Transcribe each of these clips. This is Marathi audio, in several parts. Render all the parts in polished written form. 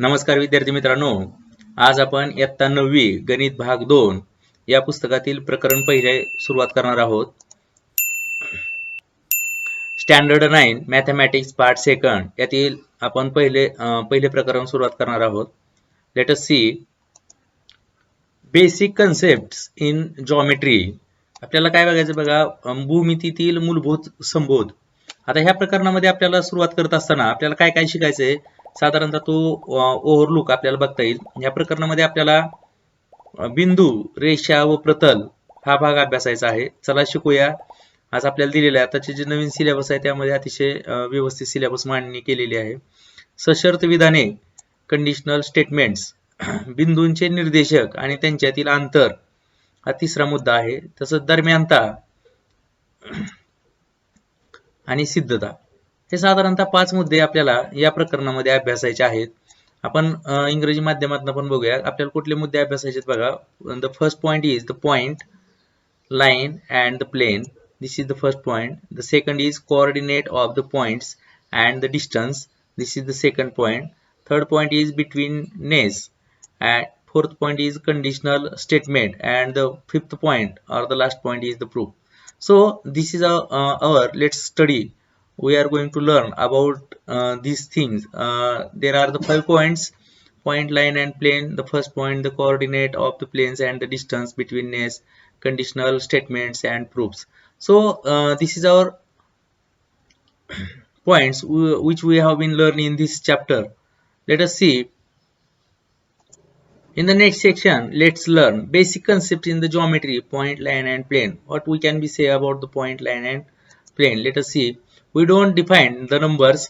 नमस्कार विद्यार्थी मित्रांनो, आज आपण इयत्ता 9वी गणित भाग 2 या पुस्तकातील प्रकरण पहिले सुरुवात करणार आहोत. स्टँडर्ड 9 मॅथमॅटिक्स पार्ट सेकंड यातील आपण पहिले प्रकरण सुरुवात करणार आहोत. Let us see basic concepts in geometry. आपल्याला काय बघायचं बघा, भूमितीतील मूलभूत संबोध. आता ह्या प्रकरणामध्ये आपल्याला सुरुवात करत असताना आपल्याला काय काय शिकायचंय, साधारणतः तो ओव्हरलुक आपल्याला बघता येईल. या प्रकरणामध्ये आपल्याला बिंदू, रेषा व प्रतल हा भाग अभ्यासायचा आहे. चला शिकूया. आज आपल्याला दिलेला आहे, आताचे जे नवीन सिलेबस आहे त्यामध्ये अतिशय व्यवस्थित सिलेबस मांडणी केलेली आहे. सशर्त विधाने, कंडिशनल स्टेटमेंट्स, बिंदूंचे निर्देशक आणि त्यांच्यातील अंतर हा तिसरा मुद्दा आहे. तसंच दरम्यानता आणि सिद्धता, हे साधारणतः 5 मुद्दे आपल्याला या प्रकरणामध्ये अभ्यासायचे आहेत. आपण इंग्रजी माध्यमातून पण बघूया आपल्याला कुठले मुद्दे अभ्यासायचे बघा. The first point is the point, line and the plane. This is the first point. The second is coordinate of the points and the distance. This is the second point. Third point is betweenness. And fourth point is conditional statement, and the fifth point or the last point is the proof. So this is our let's study. We are going to learn about these things. There are the 5 points: point, line and plane. The first point, the coordinate of the planes and the distance, betweenness, conditional statements and proofs. So this is our points which we have been learning in this chapter. Let us see. In the next section, let's learn basic concepts in the geometry, point, line and plane. What we can be say about the point, line and plane? Let us see. We don't define the numbers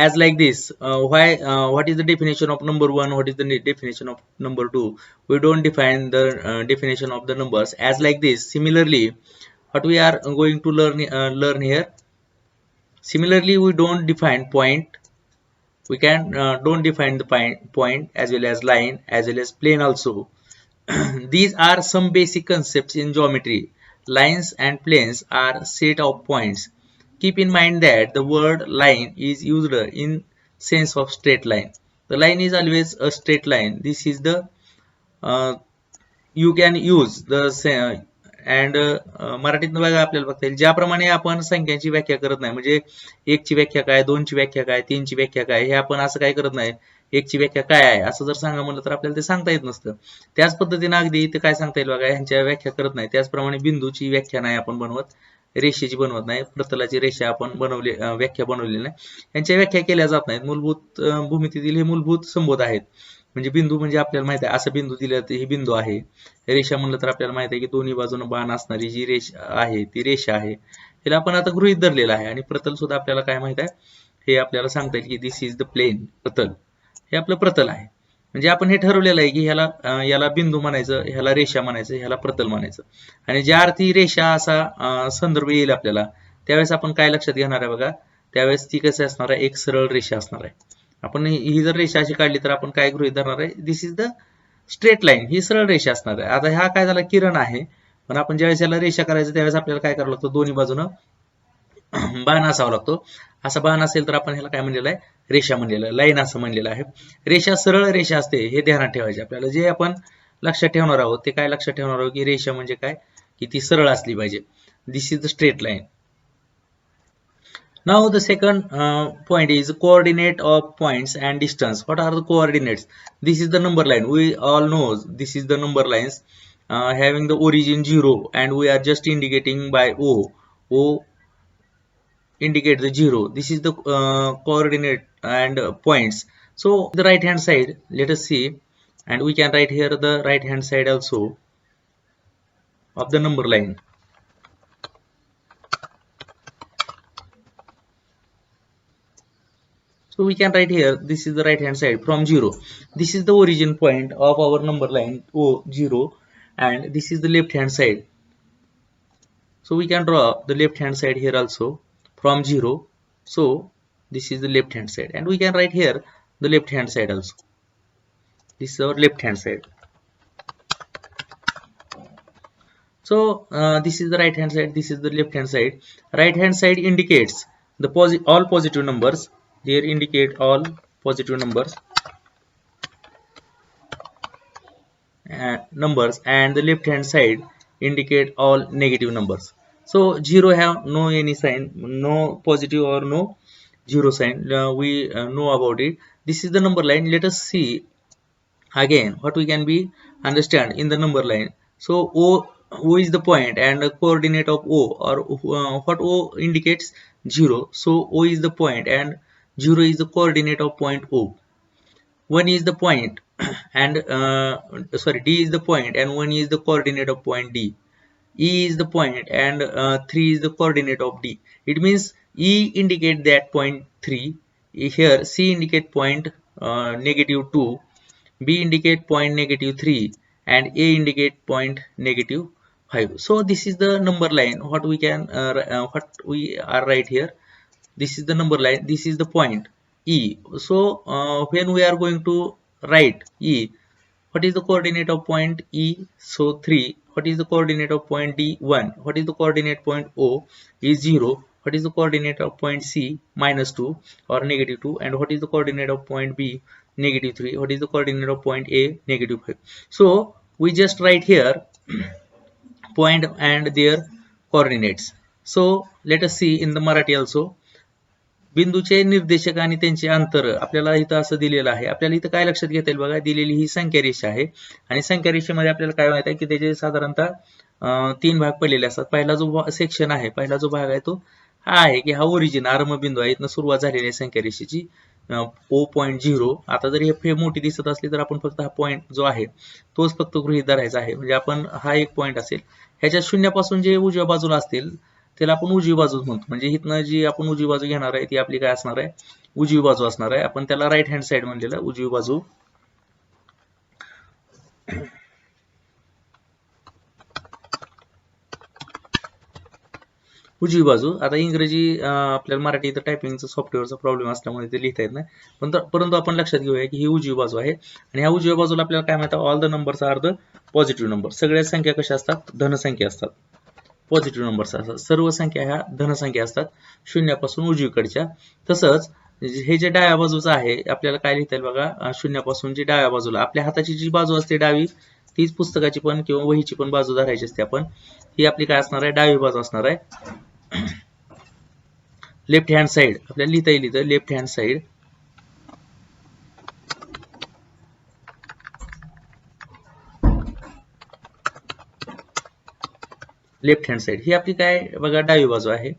as like this. What is the definition of number 1? What is the definition of number 2? We don't define the definition of the numbers as like this. Similarly, what we are going to learn here. Similarly, we don't define point. We can don't define the point as well as line as well as plane also. These are some basic concepts in geometry. Lines and planes are set of points. Keep in mind that the word line is used in sense of straight line. The line is always a straight line. This is the you can use the and मराठीत बघा आपल्याला बघता येईल, ज्याप्रमाणे आपण संख्यांची व्याख्या करत नाही, म्हणजे 1 ची व्याख्या काय, 2 ची व्याख्या काय, 3 ची व्याख्या काय, हे आपण असं काय करत नाही. 1 ची व्याख्या काय आहे असं जर सांगा म्हणलं तर आपल्याला ते सांगता येत नसतं. त्याच पद्धतीने अगदी इथे काय सांगता येईल बघा, ह्यांच्या व्याख्या करत नाही. त्याचप्रमाणे बिंदूची व्याख्या नाही आपण बनवत, रेषेची बनवत नाही, प्रतलाची रेषा आपण व्याख्या बनवलेली नाही. यांच्या व्याख्या केल्या जात नाहीत. मूलभूत भूमितीतील हे मूलभूत संबोध आहेत. म्हणजे बिंदू म्हणजे आपल्याला माहिती आहे, असं बिंदू दिलं तर हे बिंदू आहे. रेषा म्हणलं तर आपल्याला माहिती आहे की दोन्ही बाजूने बाण असणारी जी रेषा आहे ती रेषा आहे. हिला आपण आता गृहीत धरलेलं आहे. आणि प्रतल सुद्धा आपल्याला काय माहित आहे, हे आपल्याला सांगता येईल की दिस इज द प्लेन. प्रतल हे आपलं प्रतल आहे. म्हणजे आपण हे ठरवलेलं आहे की याला बिंदू म्हणायचं, ह्याला रेषा म्हणायचं, ह्याला प्रतल म्हणायचं. आणि ज्या अर्थी रेषा असा संदर्भ येईल आपल्याला, त्यावेळेस आपण काय लक्षात घेणार आहे बघा, त्यावेळेस ती कसं असणार आहे, एक सरळ रेषा असणार आहे. आपण ही जर रेषा अशी काढली तर आपण काय गृहीत धरणार आहे, दिस इज द स्ट्रेट लाईन. ही सरळ रेषा असणार आहे. आता हा काय झाला, किरण आहे. पण आपण ज्यावेळेस याला रेषा करायचं त्यावेळेस आपल्याला काय करावं लागतं, दोन्ही बाजूनं बाण असावा लागतो. असा बाण असेल तर आपण ह्याला काय म्हणलेलं आहे, रेषा म्हणलेलं आहे, लाईन असं म्हणलेलं आहे. रेषा सरळ रेषा असते हे ध्यानात ठेवायचे आपल्याला. जे आपण लक्षात ठेवणार आहोत ते काय लक्षात ठेवणार आहोत की रेषा म्हणजे काय, की ती सरळ असली पाहिजे. This is the straight line. Now the second point is coordinate of points and distance. What are the coordinates? This is the number line. We all know this is the number lines having the origin 0, and we are just indicating by O. O indicate the 0. This is the coordinate and points. So the right hand side, let us see, and we can write here the right hand side also of the number line. So we can write here, this is the right hand side from 0. This is the origin point of our number line O0, and this is the left hand side. So we can draw the left hand side here also from 0. So this is the left hand side, and we can write here the left hand side also. This is our left hand side. So this is the right hand side, this is the left hand side. Right hand side indicates the all positive numbers. Here indicate all positive numbers. numbers and the left hand side indicate all negative numbers. So 0 have no any sign, no positive or no zero sign. We know about it. This is the number line. Let us see again what we can be understand in the number line. So O is the point and the coordinate of O, or what O indicates 0. So O is the point and 0 is the coordinate of point O. 1 is the point and D is the point and 1 is the coordinate of point D. E is the point and 3 is the coordinate of D. It means E indicate that point 3. Here C indicate point -2, B indicate point -3, and A indicate point -5. So this is the number line. What we are right here. This is the number line. This is the point E. So when we are going to write E, what is the coordinate of point E? So 3. What is the coordinate of point D? 1. What is the coordinate point O? Is 0. What is the coordinate of point C? -2 or -2. And what is the coordinate of point B? -3. What is the coordinate of point A? -5. So we just write here point and their coordinates. So let us see in the Marathi also. बिंदूचे निर्देशक आणि त्यांचे अंतर आपल्याला इथं असं दिलेलं आहे. आपल्याला इथं काय लक्षात घेता येईल बघा, दिलेली ही संख्या रेषा आहे आणि संख्या रेषेमध्ये आपल्याला काय माहित आहे की त्याचे साधारणतः 3 भाग पडलेले असतात. पहिला जो सेक्शन आहे, पहिला जो भाग आहे तो हा आहे की हा ओरिजिन आरंभ बिंदू आहे. इथनं सुरुवात झालेली आहे संख्या रेषेची O.0. आता जर हे मोठी दिसत असली तर आपण फक्त हा पॉईंट जो आहे तोच फक्त गृहीत धरायचा आहे. म्हणजे आपण हा एक पॉईंट असेल, ह्याच्या शून्यापासून जे उजव्या बाजूला असतील त्याला आपण उजवी बाजू म्हणतो. म्हणजे इथनं जी आपण उजवी बाजू घेणार आहे ती आपली काय असणार आहे, उजवी बाजू असणार आहे. आपण त्याला राईट हँड साइड म्हणलेलं, उजवी बाजू. उजवी बाजू. आता इंग्रजी आपल्याला मराठी इथं टायपिंगचा सॉफ्टवेअरचा प्रॉब्लेम असल्यामुळे ते लिहिता येत नाही, परंतु आपण लक्षात घेऊया की ही उजवी बाजू आहे आणि ह्या उजव्या बाजूला आपल्याला काय माहिती, all the numbers are the positive number. सगळ्या संख्या कशा असतात, धनसंख्या असतात, पॉझिटिव्ह नंबर्स असतात. सर्व संख्या ह्या धनसंख्या असतात शून्यापासून उजवीकडच्या. तसंच हे जे डाव्या बाजूचं आहे आपल्याला काय लिहिता येईल बघा, शून्यापासून जी डाव्या बाजूला आपल्या हाताची जी बाजू असते डावी, तीच पुस्तकाची पण किंवा वहीची पण बाजू धरायची असते आपण. ही आपली काय असणार आहे, डावी बाजू असणार आहे. लेफ्ट हँड साइड आपल्याला लिहिता येईल इथं, left hand side. Left hand side ही आपली काय बघा डावी बाजू आहे.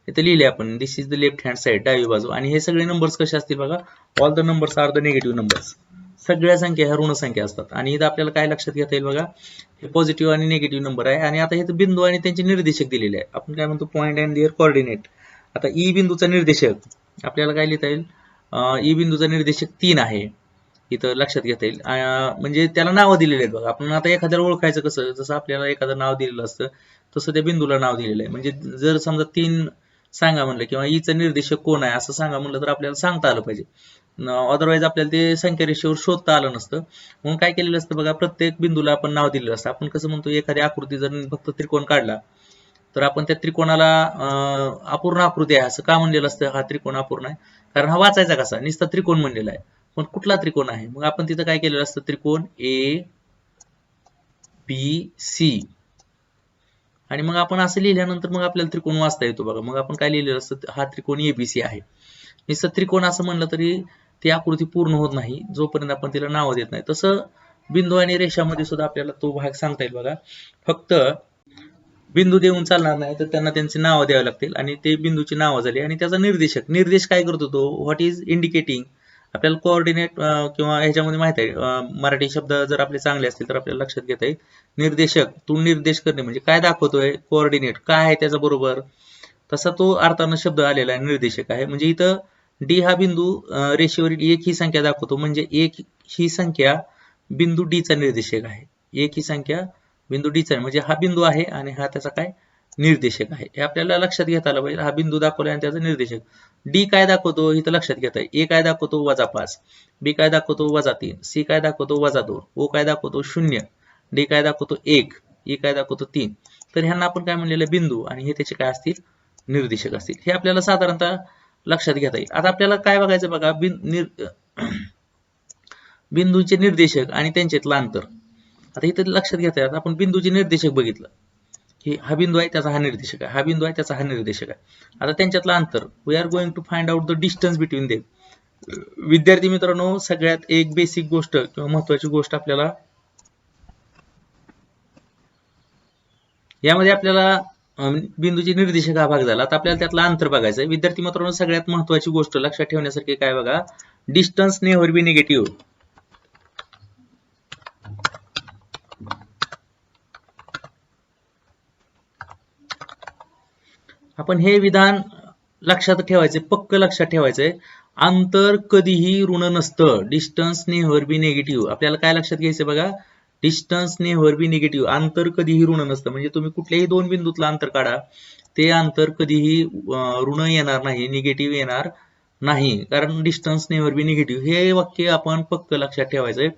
इथे लिहिले आपण, this is the left hand side, डावी बाजू. आणि हे सगळे नंबर्स कसे असतील बघा, all the numbers are the negative numbers. सगळ्या संख्या ह्या ऋण संख्या असतात. आणि इथं आपल्याला काय लक्षात घेता येईल बघा, हे पॉझिटिव्ह आणि निगेटिव्ह नंबर आहे. आणि आता हे बिंदू आणि त्यांचे निर्देशक दिलेले आहे. आपण काय म्हणतो, पॉईंट अँड देअर कोऑर्डिनेट. आता ई बिंदूचा निर्देशक आपल्याला काय लिहिता येईल, ई बिंदूचा निर्देशक 3 आहे. इथं लक्षात घेता येईल. म्हणजे त्याला नावं दिलेली आहेत बघा. आपण आता एखाद्याला ओळखायचं कसं, जसं आपल्याला एखादं नाव दिलेलं असतं तसं त्या बिंदूला नाव दिलेलं आहे. म्हणजे जर समजा 3 सांगा म्हणलं किंवा ईचं निर्देशक कोण आहे असं सांगा म्हणलं तर आपल्याला सांगता आलं पाहिजे. अदरवाईज आपल्याला ते संख्या रेषेवर शोधता आलं नसतं. म्हणून काय केलेलं असतं बघा, प्रत्येक बिंदूला आपण नाव दिलेलं असतं. आपण कसं म्हणतो, एखादी आकृती जर फक्त त्रिकोण काढला तर आपण त्या त्रिकोणाला अपूर्ण आकृती आहे असं का म्हणलेलं असतं, हा त्रिकोण अपूर्ण आहे, कारण हा वाचायचा कसा, नुसता त्रिकोण म्हणलेला आहे. पण कुठला त्रिकोण आहे, मग आपण तिथं काय केलेलं असतं, त्रिकोण ABC. आणि मग आपण असं लिहिल्यानंतर मग आपल्याला त्रिकोण वाचता येतो बघा. मग आपण काय लिहिलेलं असतं, हा त्रिकोण ABC आहे. नुसतं त्रिकोण असं म्हणलं तरी ती आकृती पूर्ण होत नाही जोपर्यंत आपण तिला नाव देत नाही. तसं बिंदू आणि रेषामध्ये सुद्धा आपल्याला तो भाग सांगता येईल बघा. फक्त बिंदू देऊन चालणार नाही, तर त्यांना त्यांचे नावं द्यावे लागतील आणि ते बिंदूची नावं झाली. आणि त्याचा निर्देश काय करतो तो, व्हॉट इज इंडिकेटिंग. आपल्याला कोऑर्डिनेट किंवा ह्याच्यामध्ये माहित आहे, मराठी शब्द जर आपले चांगले असतील तर आपल्याला लक्षात घेता येईल. निर्देशक, तू निर्देश करणे म्हणजे काय दाखवतोय, कोऑर्डिनेट काय आहे त्याचा बरोबर, तसा तो अर्थानं शब्द आलेला आहे, निर्देशक आहे. म्हणजे इथं डी हा बिंदू रेषेवरील एक ही संख्या दाखवतो, म्हणजे एक ही संख्या बिंदू डी चा निर्देशक आहे. एक ही संख्या बिंदू डी चा, म्हणजे हा बिंदू आहे आणि हा त्याचा काय निर्देशक आहे. हे आपल्याला लक्षात घेता आलं पाहिजे. हा बिंदू दाखवला आणि त्याचा निर्देशक. डी काय दाखवतो इथं लक्षात घेता येईल. ए काय दाखवतो -5, बी काय दाखवतो -3, सी काय दाखवतो -2, ओ काय दाखवतो 0, डी काय दाखवतो 1, ई काय दाखवतो 3. तर ह्यांना आपण काय म्हणलेलं बिंदू आणि हे त्याचे काय असतील, निर्देशक असतील. हे आपल्याला साधारणतः लक्षात घेता येईल. आता आपल्याला काय बघायचं बघा, बिंदूचे निर्देशक आणि त्यांच्यातलं अंतर. आता इथे लक्षात घेता येतात आपण बिंदूचे निर्देशक बघितलं की हा बिंदू आहे त्याचा हा निर्देशक आहे, हा बिंदू आहे त्याचा हा निर्देशक आहे. आता त्यांच्यातलं अंतर, we are going to find out the distance between them. विद्यार्थी मित्रांनो, सगळ्यात एक बेसिक गोष्ट किंवा महत्वाची गोष्ट आपल्याला यामध्ये आपल्याला बिंदूचे निर्देशक हा भाग झाला. आता आपल्याला त्यातला अंतर बघायचं आहे. विद्यार्थी मित्रांनो, सगळ्यात महत्वाची गोष्ट लक्षात ठेवण्यासारखी काय बघा, डिस्टन्स नेव्हर बी निगेटिव्ह. आपण हे विधान लक्षात ठेवायचे, पक्क लक्षात ठेवायचंय. अंतर कधीही ऋण नसतं. डिस्टन्स नेव्हर बी निगेटिव्ह. आपल्याला काय लक्षात घ्यायचं बघा, डिस्टन्स नेव्हर बी निगेटिव्ह. अंतर कधीही ऋण नसतं. म्हणजे तुम्ही कुठल्याही दोन बिंदूतलं अंतर काढा, ते अंतर कधीही ऋण येणार नाही, निगेटिव्ह येणार नाही, कारण डिस्टन्स नेव्हर बी निगेटिव्ह. हे वाक्य आपण पक्क लक्षात ठेवायचंय.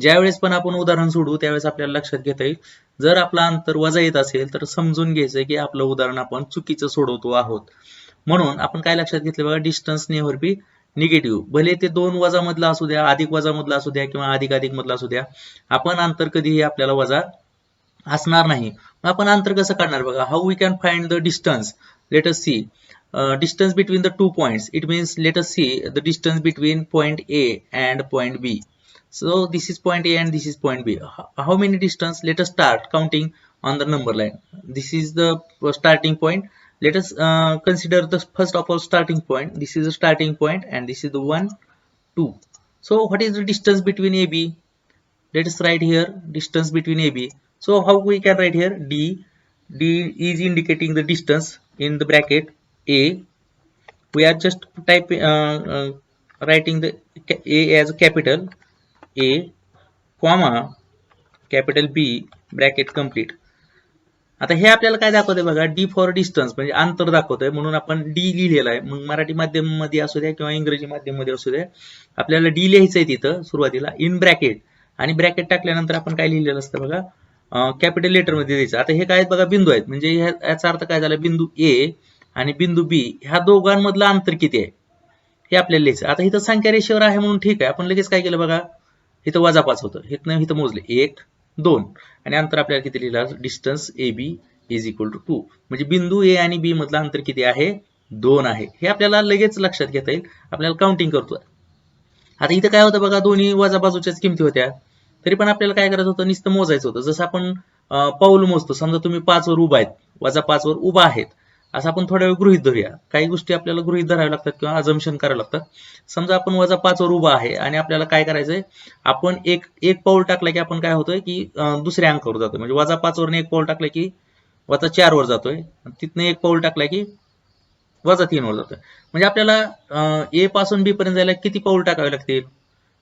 ज्यावेळेस पण आपण उदाहरण सोडू त्यावेळेस आपल्याला लक्षात घेता येईल, जर आपला अंतर वजा येत असेल तर समजून घ्यायचं की आपलं उदाहरण आपण चुकीचं सोडवतो आहोत. म्हणून आपण काय लक्षात घेतलं बघा, डिस्टन्स नेव्हर बी निगेटिव्ह. भले ते 2 वजा मधला असू द्या, अधिक वजा मधला असू द्या किंवा अधिक अधिक मधला असू द्या, आपण अंतर कधीही आपल्याला वजा असणार नाही. आपण अंतर कसं काढणार बघा, how we can find the distance. Let us see distance between the 2 points. It means let us see the distance between point A and point B. So this is point A and this is point B. How many distance? Let us start counting on the number line. This is the starting point. Let us consider the first of all starting point. This is the starting point and this is the 1, 2. So what is the distance between AB? Let us write here distance between AB. So how we can write here D. D is indicating the distance in the bracket A. We are just writing the A as a capital A, comma capital B, bracket complete. आता हे आपल्याला काय दाखवतंय बघा, डी फॉर डिस्टन्स म्हणजे अंतर दाखवतंय, म्हणून आपण डी लिहिलेलं आहे. मग मराठी माध्यम मध्ये असू द्या किंवा इंग्रजी माध्यम मध्ये असू द्या, आपल्याला डी लिहायचंय तिथं सुरुवातीला इन ब्रॅकेट, आणि ब्रॅकेट टाकल्यानंतर आपण काय लिहिलेलं असतं बघा, कॅपिटल लेटर मध्ये द्यायचं. आता हे काय बघा, बिंदू आहेत, म्हणजे याचा अर्थ काय झाला, बिंदू ए आणि बिंदू बी ह्या दोघांमधलं अंतर किती आहे हे आपल्याला लिहायचं. आता इथं संख्या रेषेवर आहे म्हणून ठीक आहे, आपण लगेच काय केलं बघा, इथं वजा 5 होतं, इथं मोजले 1, 2 आणि अंतर आपल्याला किती लिहिलं, distance A B is equal to 2. म्हणजे बिंदू ए आणि बी मधलं अंतर किती आहे, 2 आहे. हे आपल्याला लगेच लक्षात घेता येईल. आपल्याला काउंटिंग करतो. आता इथं काय होतं बघा, दोन्ही वजा बाजूच्याच किमती होत्या, तरी पण आपल्याला काय करायचं होतं, नुसतं मोजायचं होतं. जसं आपण पाऊल मोजतो, समजा तुम्ही 5 वर उभा आहेत, वजा 5 वर उभा आहेत, असं आपण थोड्या वेळ गृहीत धरूया. काही गोष्टी आपल्याला गृहीत धराव्या लागतात किंवा अजम्पशन करावं लागतात. समजा आपण वजा 5 वर उभा आहे आणि आपल्याला काय करायचंय, आपण एक पाऊल टाकलं की आपण काय होतोय की दुसऱ्या अंकावर जातोय. म्हणजे वजा 5 वरने एक पाऊल टाकलं की वजा 4 वर जातोय, तिथनं एक पाऊल टाकलं की वजा 3 वर जातोय. म्हणजे आपल्याला ए पासून बी पर्यंत जायला किती पाऊल टाकावे लागतील,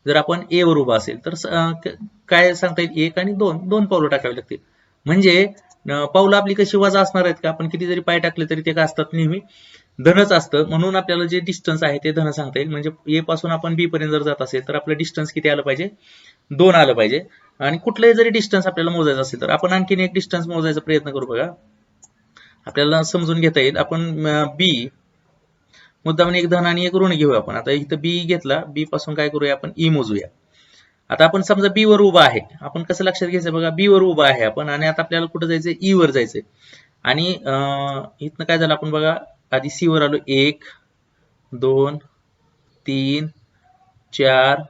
जर आपण ए वर उभा असेल तर काय सांगता येईल, 1 आणि 2 पावलं टाकावी लागतील. म्हणजे पावलं आपली कशी वजा असणार आहेत का, आपण किती जरी पाय टाकले तरी ते काय असतात, नेहमी धनच असतं. म्हणून आपल्याला जे डिस्टन्स आहे ते धन सांगता येईल. म्हणजे ए पासून आपण बी पर्यंत जर जात असेल तर आपलं डिस्टन्स किती आलं पाहिजे, 2 आलं पाहिजे. आणि कुठलंही जरी डिस्टन्स आपल्याला मोजायचं असेल तर आपण आणखीन एक डिस्टन्स मोजायचा प्रयत्न करू बघा, आपल्याला समजून घेता येईल. आपण बी मुद्दाम एक धन आणि एक ऋण घेऊया. आपण आता इथं बी घेतला, बी पासून काय करूया, आपण ई मोजूया. आता आपण समजा बी वर उभा आहे, आपण कसं लक्षात घ्यायचं बघा, बी वर उभा आहे आपण, आणि आता आपल्याला कुठं जायचंय, ई वर जायचंय. आणि इथनं काय झालं, आपण बघा आधी सी वर आलो, 1, 2, 3, 4,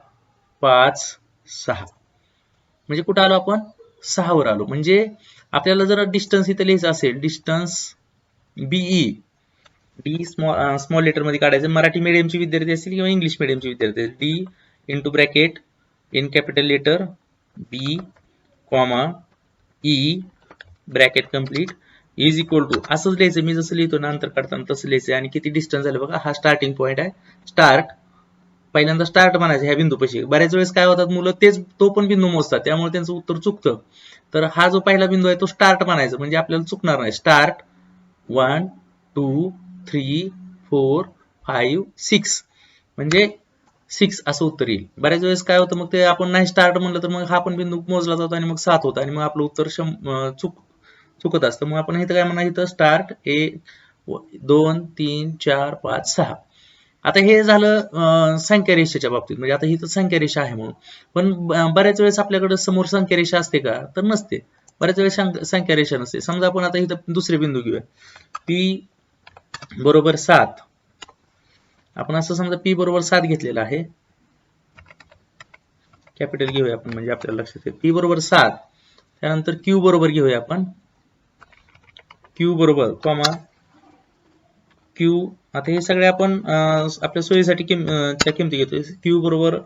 5, 6, म्हणजे कुठं आलो आपण, 6 वर आलो. म्हणजे आपल्याला जर डिस्टन्स इथं लिहायचं असेल, distance B E, D small letter मध्ये काढायचं. मराठी मीडियमचे विद्यार्थी असतील किंवा इंग्लिश मीडियमचे विद्यार्थी असतील, D into bracket in capital letter B, comma E, bracket complete, is equal to, असंच लिहायचं. मी जसं लिहितो ना अंतर काढताना तसं लिहायचं. आणि किती डिस्टन्स झालं बघा, हा स्टार्टिंग पॉईंट आहे, स्टार्ट, पहिल्यांदा स्टार्ट म्हणायचं ह्या बिंदूपाशी. बऱ्याच वेळेस काय होतात, मुलं तो पण बिंदू मोजतात, त्यामुळे त्यांचं उत्तर चुकतं. तर हा जो पहिला बिंदू आहे तो स्टार्ट म्हणायचं, म्हणजे आपल्याला चुकणार नाही. स्टार्ट 1, 2, 3, 4, 5, 6, म्हणजे 6 असं उत्तर येईल. बऱ्याच वेळेस काय होतं, मग ते आपण नाही स्टार्ट म्हणलं तर मग हा पण बिंदू मोजला जातो आणि मग 7 होतं आणि मग आपलं उत्तर चुकत असतं. मग आपण इथं काय म्हणा, इथं स्टार्ट 1, 2, 3, 4, 5, 6. आता हे झालं संख्या रेषेच्या बाबतीत, म्हणजे आता ही तर संख्या रेषा आहे म्हणून. पण बऱ्याच वेळेस आपल्याकडे समोर संख्या रेषा असते का, तर नसते. बऱ्याच वेळेस संख्या रेषा नसते. समजा आपण आता इथं दुसरे बिंदू घेऊया, P बरोबर 7. आपण असं समजा P बरोबर 7 घेतलेला आहे, कॅपिटल घेऊया आपण म्हणजे आपल्याला लक्षात येईल. P बरोबर 7, त्यानंतर Q बरोबर घेऊया आपण, Q बरोबर कॉमा Q. आता हे सगळे आपण आपल्या सोयीसाठी किमती घेतोय. Q बरोबर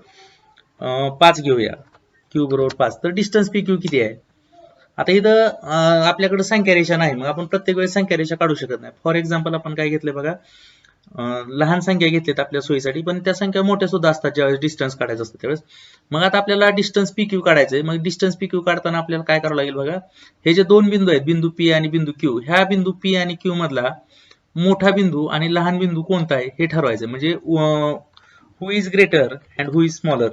5 घेऊया, Q बरोबर 5. तर डिस्टन्स PQ किती आहे? आता इथं आपल्याकडे संख्या रेषा नाही, मग आपण प्रत्येक वेळेस संख्या रेषा काढू शकत नाही. फॉर एक्झाम्पल आपण काय घेतलंय बघा, लहान संख्या घेतलीत आपल्या सोयीसाठी, पण त्या संख्या मोठ्या सुद्धा असतात ज्यावेळेस डिस्टन्स काढायचं असतं त्यावेळेस. मग आता आपल्याला डिस्टन्स PQ काढायचंय. मग डिस्टन्स PQ काढताना आपल्याला काय करावं लागेल बघा, हे जे दोन बिंदू आहेत, बिंदू P आणि बिंदू Q, ह्या बिंदू P आणि Q मधला मोठा बिंदू आणि लहान बिंदू कोणता आहे हे ठरवायचं. म्हणजे who is greater and who is smaller.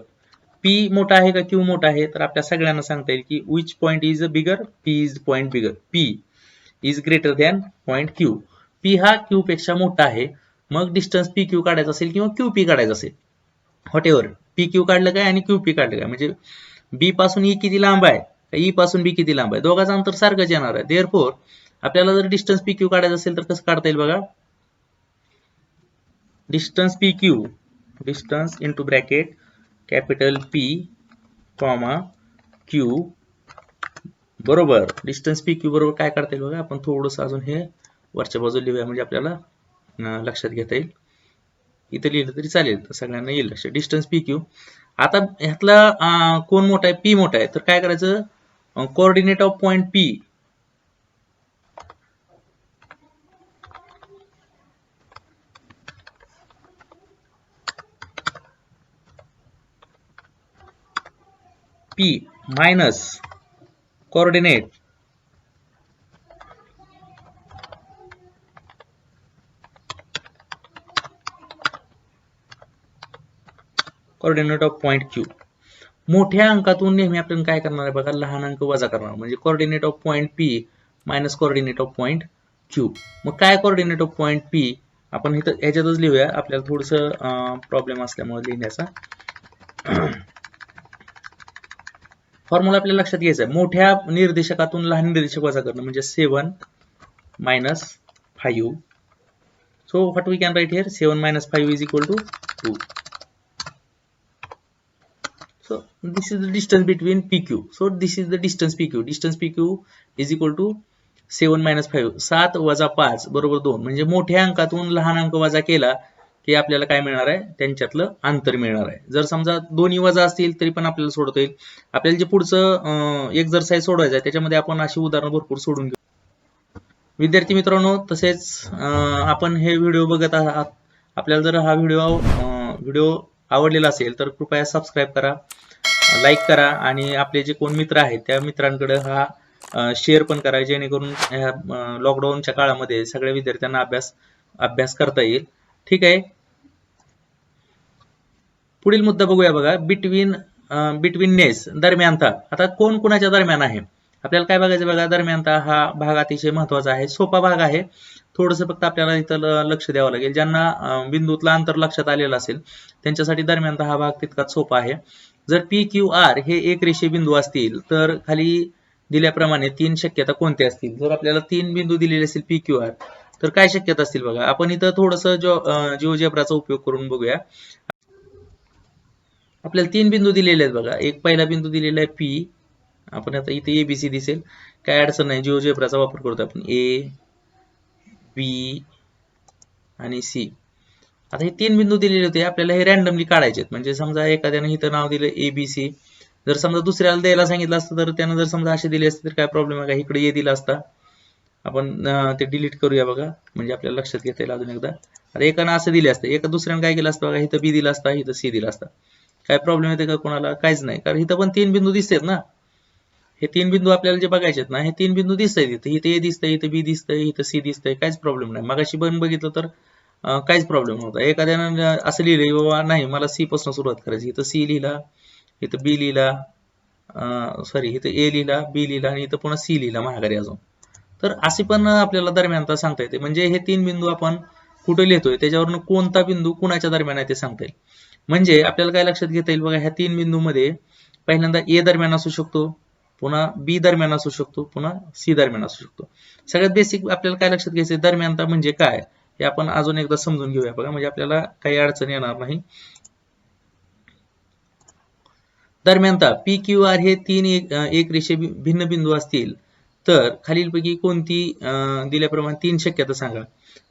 P मोठा आहे का Q मोठा आहे, तर आपल्या सगळ्यांना सांगता येईल की which point is bigger, P is point bigger, P is greater than point Q. P हा Q पेक्षा मोठा आहे. मग डिस्टन्स PQ काढायचं असेल किंवा QP काढायचं असेल, व्हॉट एव्हर, PQ काढलं काय आणि QP काढलं काय, म्हणजे B पासून E किती लांब आहे, E पासून B किती लांब आहे, दोघांचं अंतर सारखंच येणार आहे. देअरफोर आपल्याला जर डिस्टन्स PQ काढायचं असेल तर कसं काढता येईल बघा, distance PQ, distance into bracket capital P comma Q बरोबर डिस्टन्स PQ बरोबर काय काढता येईल बघा, आपण थोडंसं अजून हे वरच्या बाजूला लिहूया म्हणजे आपल्याला लक्षात घेता येईल. इथं लिहिलं तरी चालेल, तर सगळ्यांना येईल लक्षात. Distance PQ. आता ह्यातला कोण मोठा आहे, P मोठा आहे, तर काय करायचं, coordinate of point P minus coordinate of point Q. मोठ्या अंकातून नेहमी आपण काय करणार आहे बघा, लहान अंक वजा करणार, म्हणजे coordinate of point P minus coordinate of point Q. मग काय कोऑर्डिनेट ऑफ पॉइंट P, आपण इथं ह्याच्यातच लिहूया, आपल्याला थोडंसं प्रॉब्लेम असल्यामुळे लिहिण्याचा. फॉर्म्युला आपल्याला लक्षात घ्यायचा आहे, मोठ्या निर्देशकातून लहान निर्देशक वजा करणं म्हणजे 7 minus 5. So what we can write here, 7 minus 5 is equal to 2. So this is the distance between PQ. So this is the distance PQ. Distance PQ is equal to 7 minus 5. 7 वजा 5 बरोबर 2. म्हणजे मोठ्या अंकातून लहान अंक वजा केला की आपल्याला काय मिळणार आहे, त्यांच्यातलं अंतर मिळणार आहे. जर समजा दोन्ही वजा असतील तरी पण आपल्याला सोडवता येईल. आपल्याला जे पुढचं एक्झरसाइज सोडवायचं आहे त्याच्यामध्ये आपण अशी उदाहरणं भरपूर सोडून घेऊ. विद्यार्थी मित्रांनो, तसेच आपण हे व्हिडिओ बघत आहात, आपल्याला जर हा व्हिडिओ आवडलेला असेल तर कृपया सबस्क्राईब करा, लाईक करा आणि आपले जे कोण मित्र आहेत त्या मित्रांकडे हा शेअर पण करा, जेणेकरून ह्या लॉकडाऊनच्या काळामध्ये सगळ्या विद्यार्थ्यांना अभ्यास करता येईल. ठीक आहे, पुढील मुद्दा बघूया बघा, बिटवीननेस, दरम्यानता. आता कोण कोणाच्या दरम्यान आहे आपल्याला काय बघायचं बघा, दरम्यानता हा भाग अतिशय महत्वाचा आहे, सोपा भाग आहे. थोडंसं फक्त आपल्याला इथं लक्ष द्यावं लागेल. ज्यांना बिंदूतलं अंतर लक्षात आलेलं असेल त्यांच्यासाठी दरम्यानता हा भाग तितकाच सोपा आहे. जर PQR हे एक रेषीय बिंदू असतील तर खाली दिल्याप्रमाणे 3 शक्यता कोणत्या असतील. जर आपल्याला 3 बिंदू दिलेले असतील PQR तर काय शक्यता असतील बघा, आपण इथं थोडंसं जिओजेब्राचा उपयोग करून बघूया. आपल्याला 3 बिंदू दिलेले आहेत बघा, एक पहिला बिंदू दिलेला आहे P, आपण आता इथे ABC दिसेल, काय अडचण नाही, जिओजेब्राचा वापर करतो आपण, A B आणि C. आता हे 3 बिंदू दिलेले होते, आपल्याला हे रॅन्डमली काढायचे आहेत. म्हणजे समजा एखाद्याने इथं नाव दिलं ABC, जर समजा दुसऱ्याला द्यायला सांगितलं असतं तर त्यानं जर समजा असे दिले असते तर काय प्रॉब्लेम आहे का, इकडे A दिला असता. आपण ते डिलीट करूया बघा, म्हणजे आपल्याला लक्षात घेता येईल अजून एकदा. आता एकानं असं दिले असतं, एका दुसऱ्यानं काय केलं असतं बघा, इथं B दिला असता, इथं C दिला असता. काय प्रॉब्लेम येते का कोणाला, काहीच नाही, कारण इथं पण 3 बिंदू दिसतात ना. हे 3 बिंदू आपल्याला जे बघायचे आहेत ना, हे 3 बिंदू दिसतात इथे, इथे A दिसतंय, इथे B दिसतंय, इथं C दिसतंय, काहीच प्रॉब्लेम नाही. मगाशी पण बघितलं तर काहीच प्रॉब्लेम नव्हता. एखाद्यानं असं लिहिलंय बाबा नाही मला C पासून सुरुवात करायची, इथं C लिहिला, इथं B लिहिला, सॉरी इथं A लिहिला, B लिहिला आणि इथं पुन्हा C लिहिला माघारी अजून. तर अशी पण आपल्याला दरम्यानता सांगता येते. म्हणजे हे 3 बिंदू आपण कुठं लिहितोय त्याच्यावरून कोणता बिंदू कुणाच्या दरम्यान आहे ते सांगता येईल. म्हणजे आपल्याला काय लक्षात घेता येईल बघा, ह्या 3 बिंदूमध्ये पहिल्यांदा ए दरम्यान असू शकतो, पुन्हा बी दरम्यान असू शकतो, पुन्हा सी दरम्यान असू शकतो. सगळ्यात बेसिक आपल्याला काय लक्षात घ्यायचं, दरम्यानता म्हणजे काय हे आपण अजून एकदा समजून घेऊया बघा, म्हणजे आपल्याला काही अडचण येणार नाही. दरम्यानता पी क्यू आर हे 3 एक रेषे भिन्न बिंदू असतील तर खालीलपैकी कोणती दिल्याप्रमाणे 3 शक्यता सांगा.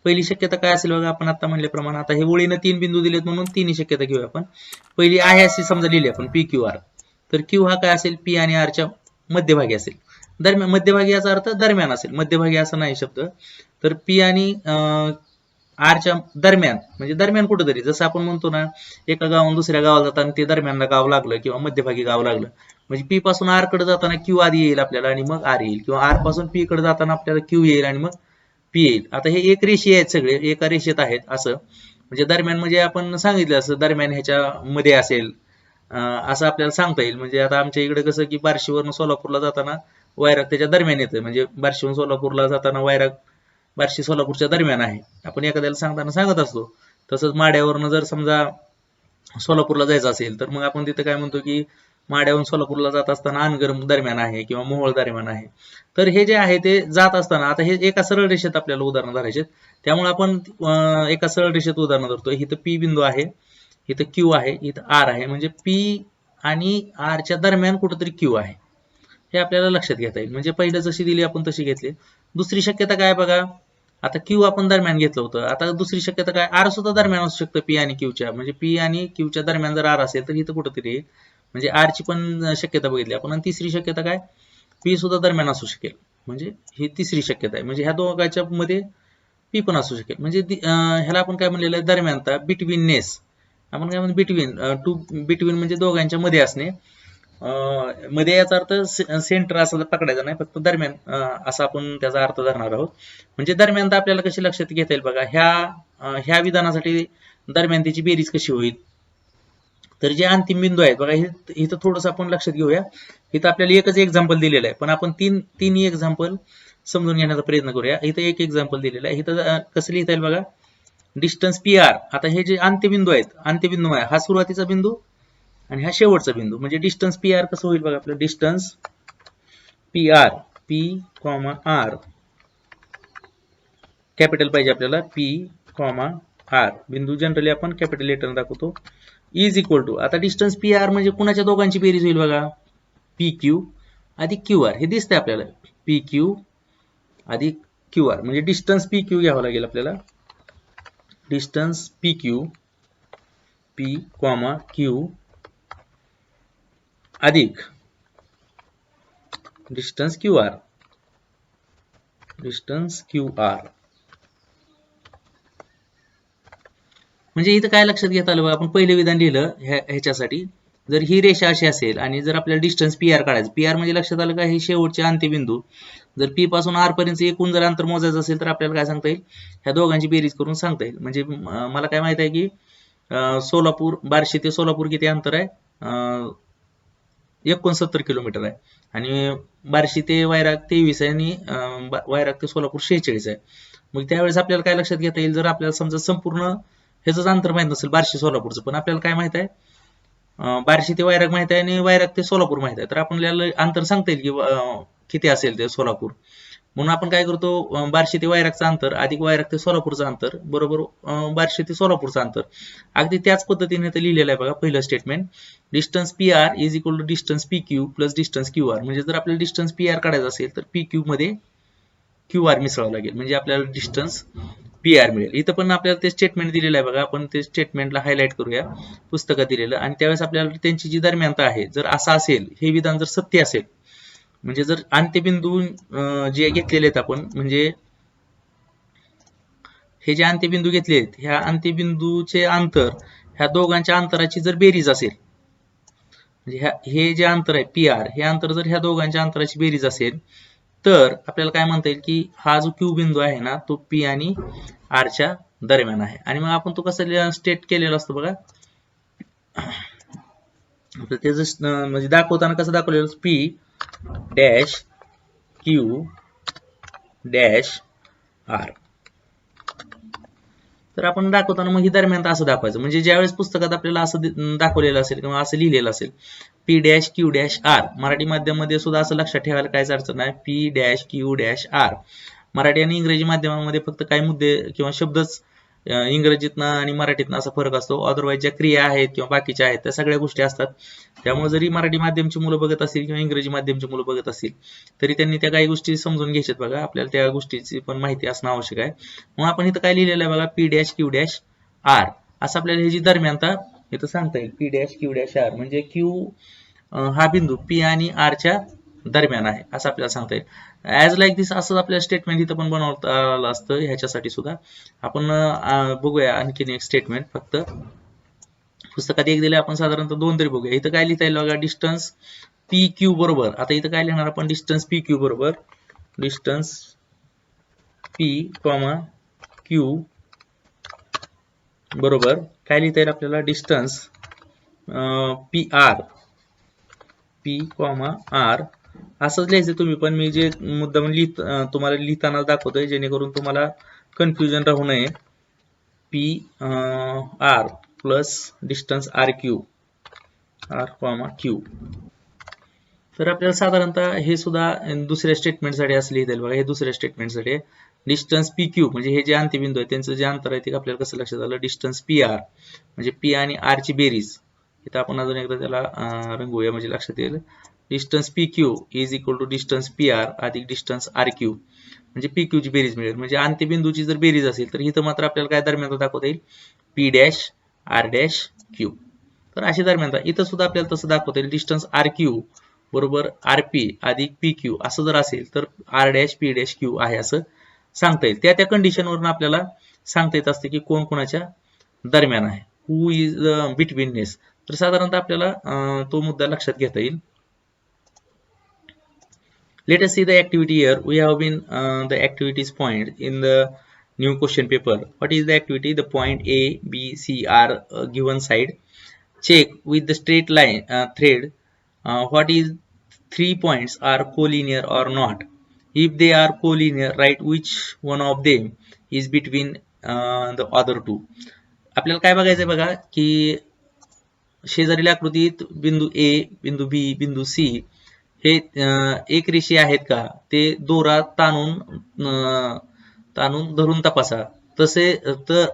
पहिली शक्यता काय असेल बघा, आपण आता म्हणल्याप्रमाणे आता हे ओळीनं 3 बिंदू दिलेत म्हणून 3 शक्यता घेऊया आपण. पहिली आहे अशी समजा लिहिली आपण पी क्यू आर, तर क्यू हा काय असेल, पी आणि आरच्या मध्यभागी असेल. दरम्यान मध्यभागी याचा अर्थ दरम्यान असेल, मध्यभागी असं नाही शब्द. तर पी आणि आरच्या दरम्यान म्हणजे दरम्यान कुठेतरी, जसं आपण म्हणतो ना एका गावाहून दुसऱ्या गावाला जाताना ते दरम्यानला गाव लागलं किंवा मध्यभागी गाव लागलं, म्हणजे पी पासून आर कडे जाताना क्यू आधी येईल आपल्याला आणि मग आर येईल, किंवा आर पासून पी कडे जाताना आपल्याला क्यू येईल आणि मग पी येईल. आता हे एक रेषीय आहेत, सगळे एका रेषेत आहेत असं, म्हणजे दरम्यान म्हणजे आपण सांगितलं असं दरम्यान ह्याच्या मध्ये असेल असं आपल्याला सांगता येईल. म्हणजे आता आमच्या इकडे कसं की बार्शीवरून सोलापूरला जाताना वैराग त्याच्या दरम्यान येतं, म्हणजे बार्शीवरून सोलापूरला जाताना वैराग बार्शी सोलापूरच्या दरम्यान आहे, आपण एखाद्याला सांगताना सांगत असतो. तसंच माड्यावरनं जर समजा सोलापूरला जायचं असेल तर मग आपण तिथे काय म्हणतो की माड्यावरून सोलापूरला जात असताना अनगर दरम्यान आहे किंवा मोहोळ दरम्यान आहे. तर हे जे आहे ते जात असताना आता हे एका सरळ रेषेत आपल्याला उदाहरण धरायचे, त्यामुळे आपण एका सरळ रेषेत उदाहरण धरतो. इथं पी बिंदू आहे, इथं क्यू आहे, इथं आर आहे, म्हणजे पी आणि आरच्या दरम्यान कुठेतरी क्यू आहे हे आपल्याला लक्षात घेता येईल. म्हणजे पहिलं जशी दिली आपण तशी घेतली. दुसरी शक्यता काय बघा, आता क्यू आपण दरम्यान घेतलं होतं, आता दुसरी शक्यता काय, आर सुद्धा दरम्यान असू शकतं पी आणि क्यूच्या, म्हणजे पी आणि क्यूच्या दरम्यान जर आर असेल तर इथं कुठेतरी म्हणजे आरची पण शक्यता बघितली आपण. आणि तिसरी शक्यता काय, पी सुद्धा दरम्यान असू शकेल, म्हणजे ही तिसरी शक्यता आहे. म्हणजे ह्या दोघांच्या मध्ये पी पण असू शकेल, म्हणजे ह्याला आपण काय म्हणलेलं आहे, दरम्यानता बिटवीननेस. आपण काय म्हणतो बिटवीन टू, बिटवीन म्हणजे दोघांच्या मध्ये असणे. मध्ये याचा अर्थ सेंटर असं पकडायचा नाही, फक्त दरम्यान असा आपण त्याचा अर्थ धरणार आहोत. म्हणजे दरम्यानता आपल्याला कशी लक्षात घेता येईल बघा, ह्या विधानासाठी दरम्यानतेची बेरीज कशी होईल. तर जे अंतिम बिंदू आहेत बघा, इथं थोडंसं आपण लक्षात घेऊया. इथं आपल्याला एकच एक्झाम्पल दिलेलं आहे, पण आपण तीन एक्झाम्पल समजून घेण्याचा प्रयत्न करूया. इथं एक एक्झाम्पल दिलेलं आहे, इथं कसं लिहिता येईल बघा, डिस्टन्स पी आर. आता हे जे अंत्यबिंदू आहेत, अंत्यबिंदू आहे हा सुरुवातीचा बिंदू आणि हा शेवटचा बिंदू, म्हणजे डिस्टन्स पी आर कसं होईल बघा, आपलं distance P R, P comma R capital पाहिजे आपल्याला, पी कॉमा आर बिंदू जनरली आपण कॅपिटल लेटर दाखवतो, इज इक्वल टू. आता डिस्टन्स पी आर म्हणजे कुणाच्या दोघांची बेरीज होईल बघा, पी क्यू अधिक क्यू आर. हे दिसतंय आपल्याला, पी क्यू अधिक क्यू आर, म्हणजे डिस्टन्स पी क्यू घ्यावं लागेल आपल्याला, distance P Q, P comma Q अधिक distance Q R, distance Q R. म्हणजे इथं काय लक्षात घेता आलं बघा, आपण पहिलं विधान लिहिलं ह्याच्यासाठी, जर ही रेषा अशी असेल आणि जर आपल्याला डिस्टन्स पी आर काढायचं, पी आर म्हणजे लक्षात आलं का, हे शेवटचे अंत्यबिंदू, जर पी पासून आर पर्यंत एकूण जर अंतर मोजायचं असेल तर आपल्याला काय सांगता येईल, ह्या दोघांची बेरीज करून सांगता येईल. म्हणजे मला काय माहित आहे की सोलापूर, बार्शी ते सोलापूर किती अंतर आहे, 69 किलोमीटर आहे, आणि बार्शी ते वैराग 23 आहे, आणि वैराग ते सोलापूर 46 आहे. मग त्यावेळेस आपल्याला काय लक्षात घेता येईल, जर आपल्याला समजा संपूर्ण ह्याच अंतर माहित नसेल बार्शी सोलापूरचं, पण आपल्याला काय माहित आहे, बार्शी ते वैराग माहित आहे आणि वैराग ते सोलापूर माहित आहे, तर आपल्याला अंतर सांगता येईल की किती असेल ते सोलापूर. म्हणून आपण काय करतो, बार्शी ते वैरागचं अंतर अधिक वैराग ते सोलापूरचं अंतर बरोबर बार्शी ते सोलापूरचं अंतर. अगदी त्याच पद्धतीने ते लिहिलेलं आहे बघा, पहिलं statement, distance P R is equal to distance P Q plus distance Q R. म्हणजे जर आपल्याला डिस्टन्स पी आर काढायचं असेल तर पी क्यू मध्ये क्यू आर मिसळावं लागेल, म्हणजे आपल्याला डिस्टन्स पी आर मिळेल. इथं पण आपल्याला ते स्टेटमेंट दिलेलं आहे बघा, आपण ते स्टेटमेंटला हायलाइट करूया, पुस्तकात दिलेलं. आणि त्यावेळेस आपल्याला त्यांची जी दरम्यानता आहे, जर असं असेल, हे विधान जर सत्य असेल, म्हणजे जर अंत्यबिंदू जे घेतलेले आहेत आपण, म्हणजे हे जे अंत्यबिंदू घेतले आहेत, ह्या अंत्यबिंदूचे अंतर ह्या दोघांच्या अंतराची जर बेरीज असेल, म्हणजे हे जे अंतर आहे पी आर, हे अंतर जर ह्या दोघांच्या अंतराची बेरीज असेल, तर आपल्याला काय म्हणता येईल की हा जो क्यू बिंदू आहे ना, तो पी आणि आरच्या दरम्यान आहे. आणि मग आपण तो कसं स्टेट केलेला असतो बघा, त्याचं म्हणजे दाखवताना कसं दाखवलेलं, P dash Q dash R. तर आपण दाखवताना मग ही दरम्यान असं दाखवायचं. म्हणजे ज्यावेळेस पुस्तकात आपल्याला असं दाखवलेलं असेल किंवा असं लिहिलेलं असेल P dash Q dash R, मराठी माध्यमामध्ये सुद्धा असं लक्षात ठेवायला काहीच अडचण नाही, P dash Q dash R. मराठी आणि इंग्रजी माध्यमामध्ये फक्त काही मुद्दे किंवा शब्दच इंग्रजीतनं आणि मराठीतनं असा फरक असतो. अदरवाईज ज्या क्रिया आहेत किंवा बाकीच्या आहेत त्या सगळ्या गोष्टी असतात. त्यामुळे जरी मराठी माध्यमची मुलं बघत असतील किंवा इंग्रजी माध्यमची मुलं बघत असतील तरी त्यांनी त्या काही गोष्टी समजून घ्यायच्यात बघा. आपल्याला त्या गोष्टीची पण माहिती असणं आवश्यक आहे. मग आपण इथं काय लिहिलेलं आहे बघा, P dash Q dash R असं आपल्याला ह्याची दरम्यानता इथं सांगता येईल. P dash Q dash R म्हणजे क्यू हा बिंदू पी आणि आरच्या दरम्यान आहे असं आपल्याला सांगता येईल. ऍज लाईक दिस असं आपल्याला स्टेटमेंट इथं पण बनवता आलं असतं. ह्याच्यासाठी सुद्धा आपण बघूया आणखीन एक स्टेटमेंट. फक्त पुस्तकात एक दिले, आपण साधारणतः दोन तरी बघूया. इथं काय लिहिता येईल बघा, डिस्टन्स पी क्यू बरोबर. आता इथं काय लिहिणार आपण, डिस्टन्स पी क्यू बरोबर डिस्टन्स पी कॉमा क्यू बरोबर काय लिहिता येईल आपल्याला, distance P R P comma R असंच लिहायचं तुम्ही पण. मी जे मुद्दाम तुम्हाला लिहिताना दाखवतोय जेणेकरून तुम्हाला कन्फ्युजन राहू नये. P R plus distance R Q R comma Q. तर आपल्याला साधारणतः हे सुद्धा दुसऱ्या स्टेटमेंटसाठी असं लिहिता येईल बघा. हे दुसऱ्या स्टेटमेंटसाठी डिस्टन्स पी क्यू म्हणजे हे जे अंत्यबिंदू आहे त्यांचं जे अंतर आहे ते आपल्याला कसं लक्षात आलं, डिस्टन्स पी आर म्हणजे पी आणि आर ची बेरीज. इथं आपण अजून एकदा त्याला रंगवूया म्हणजे लक्षात येईल. Distance P Q is equal to distance P R अधिक डिस्टन्स आर क्यू म्हणजे पी क्यू ची बेरीज मिळेल. म्हणजे अंत्यबिंदूची जर बेरीज असेल तर इथं मात्र आपल्याला काय दरम्यान दाखवता येईल, P dash R dash Q. तर अशी दरम्यान इथं सुद्धा आपल्याला तसं दाखवता येईल, डिस्टन्स आर क्यू बरोबर आर पी अधिक पी क्यू असं जर असेल तर R dash P dash Q आहे असं सांगता येईल. त्या कंडिशनवरून आपल्याला सांगता येत असते की कोण कोणाच्या दरम्यान आहे, हु इज बिटवीननेस. तर साधारणतः आपल्याला तो मुद्दा लक्षात घेता येईल. Let us see the activity here. We have been the activities point in the new question paper. What is the activity? The point A, B, C are given side. Check with the straight line thread what is 3 points are collinear or not. If they are collinear, write which one of them is between the other two. आपल्याला काय बघायचंय बघा की शेजारील आकृतीत बिंदू ए, बिंदू बी, बिंदू सी हे एक रेषीय आहेत का ते दोरा ताणून धरून तपासा. तसे तर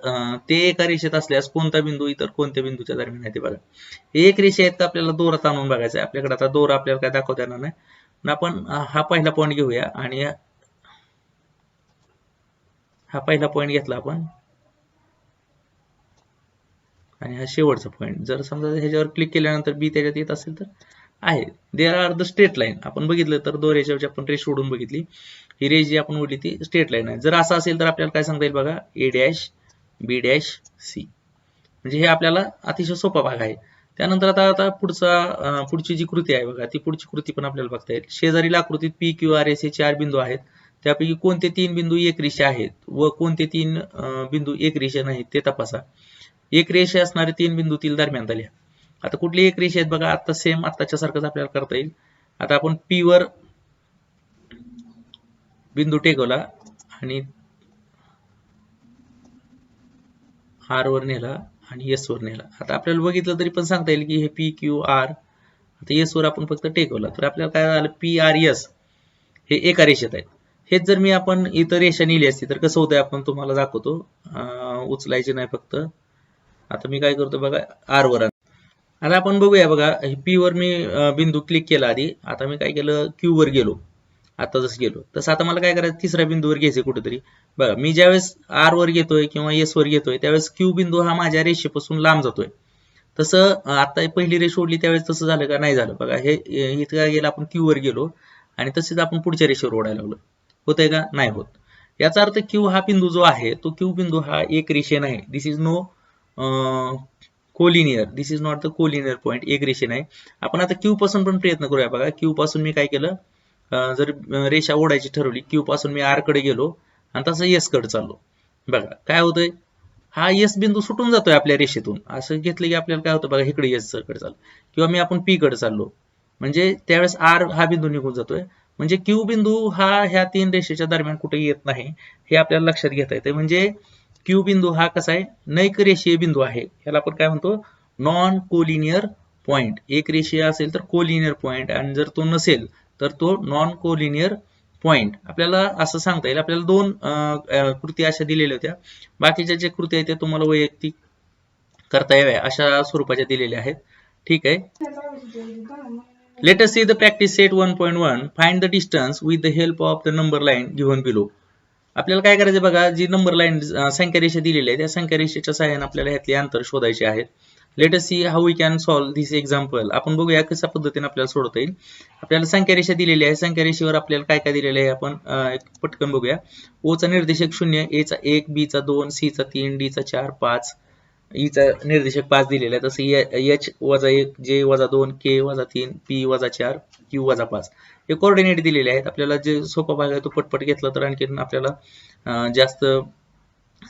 ते एका रेषेत असल्यास कोणता बिंदू इतर कोणत्या बिंदूच्या दरम्यान आहे ते बघा. एक रेषे आहेत तर आपल्याला दोरा ताणून बघायचा आहे. आपल्याकडे आता दोरा आपल्याला काय दाखवता येणार नाही, पण आपण हा पहिला पॉईंट घेऊया आणि हा पहिला पॉईंट घेतला आपण आणि हा शेवटचा पॉईंट. जर समजा ह्याच्यावर क्लिक केल्यानंतर बी त्याच्यात येत असेल तर आहे. There are the straight line. आपण बघितलं तर दोन रेषेवरची आपण रेष ओढून बघितली, ही रेष जी आपण ओढली ती स्ट्रेट लाईन आहे. जर असं असेल तर आपल्याला काय सांगता येईल बघा, A dash B dash C. म्हणजे हे आपल्याला अतिशय सोपा भाग आहे. त्यानंतर आता पुढची जी कृती आहे बघा, ती पुढची कृती पण आपल्याला बघता येईल. शेजारील आकृतीत पी क्यू आर एस हे 4 बिंदू आहेत. त्यापैकी कोणते 3 बिंदू एक रेषा आहेत व कोणते 3 बिंदू एक रेषा नाहीत ते तपासा. एक रेषा असणारे 3 बिंदूतील दरम्यान लिहा. आता कुठली एक रेषा आहेत बघा, आता सेम आताच्या सारखंच आपल्याला करता येईल. आता आपण पी वर बिंदू टेकवला आणि आर वर नेला आणि एस वर नेला. आता आपल्याला बघितलं तरी पण सांगता येईल की हे पी क्यू आर, आता एस वर आपण फक्त टेकवला तर आपल्याला काय झालं, पी आर एस हे एका रेषेत आहेत. हेच जर मी आपण इतर रेषा नेली असती तर कसं होतंय आपण तुम्हाला दाखवतो. उचलायचे नाही फक्त. आता मी काय करतो बघा, आर वर. आता आपण बघूया बघा, पी वर मी बिंदू क्लिक केला आधी. आता मी काय केलं, क्यू वर गेलो. आता जसं गेलो तसं आता मला काय करायचं, तिसऱ्या बिंदूवर घ्यायचं कुठेतरी. बघा मी ज्यावेळेस आर वर घेतोय किंवा एस वर घेतोय त्यावेळेस क्यू बिंदू हा माझ्या रेषेपासून लांब जातोय. तसं आता पहिली रेष ओढली त्यावेळेस तसं झालं का, नाही झालं बघा. हे इथं काय गेलं, आपण क्यू वर गेलो आणि तसेच आपण पुढच्या रेषेवर ओढायला लागलो. होतंय का, नाही होत. याचा अर्थ क्यू हा बिंदू जो आहे तो क्यू बिंदू हा एक रेषे नाही. This is no collinear, this is not the collinear point. एक रेषे नाही. आपण आता क्यू पासून पण प्रयत्न करूया बघा. क्यू पासून मी काय केलं, जर रेषा ओढायची ठरवली, क्यू पासून मी आर कडे गेलो आणि तसं एस कडे चाललो. बघा काय होतंय, हा एस बिंदू सुटून जातोय आपल्या रेषेतून. असं घेतलं की आपल्याला काय होतं बघा, इकडे एस कडे चाललो किंवा मी आपण पी कडे चाललो म्हणजे त्यावेळेस आर हा बिंदू निघून जातोय. म्हणजे क्यू बिंदू हा ह्या 3 रेषेच्या दरम्यान कुठे येत नाही हे आपल्याला लक्षात घेता येते. म्हणजे क्यू बिंदू हा कसा आहे, नैक रेषीय बिंदू आहे. ह्याला आपण काय म्हणतो, नॉन कोलिनियर पॉइंट. एक रेषीय असेल तर कोलिनियर पॉइंट, आणि जर तो नसेल तर तो नॉन कोलिनियर पॉइंट. आपल्याला असं सांगता येईल. आपल्याला दोन कृती अशा दिलेल्या होत्या. बाकीच्या ज्या कृती आहेत त्या तुम्हाला वैयक्तिक करता याव्या अशा स्वरूपाच्या दिलेल्या आहेत. ठीक आहे. Let us see the practice set 1.1. Find the distance with the help of the number line given below. आपल्याला काय करायचं बघा, जी नंबर लाईन संख्या रेषा दिलेली आहे त्या संख्या रेषेच्या सहाय्याने आपल्याला ह्यातले अंतर शोधायचे आहेत. Let us see how we can solve this example. आपण बघूया कशा पद्धतीने आपल्याला सोडवता येईल. आपल्याला संख्या रेषा दिलेली आहे. संख्या रेषेवर आपल्याला काय काय दिलेलं आहे आपण पटकन बघूया. ओ चा निर्देशक 0, ए चा 1, बी चा 2, सी चा 3, डी चा 4, 5, ई चा निर्देशक 5 दिलेला आहे. तसं एच वजा 1, जे वजा 2, के वजा 3, पी वजा 4, क्यू वजा 5 हे कोऑर्डिनेट दिलेले आहेत. आपल्याला जे सोपा भाग आहे तो पटपट घेतला तर आणखी आपल्याला जास्त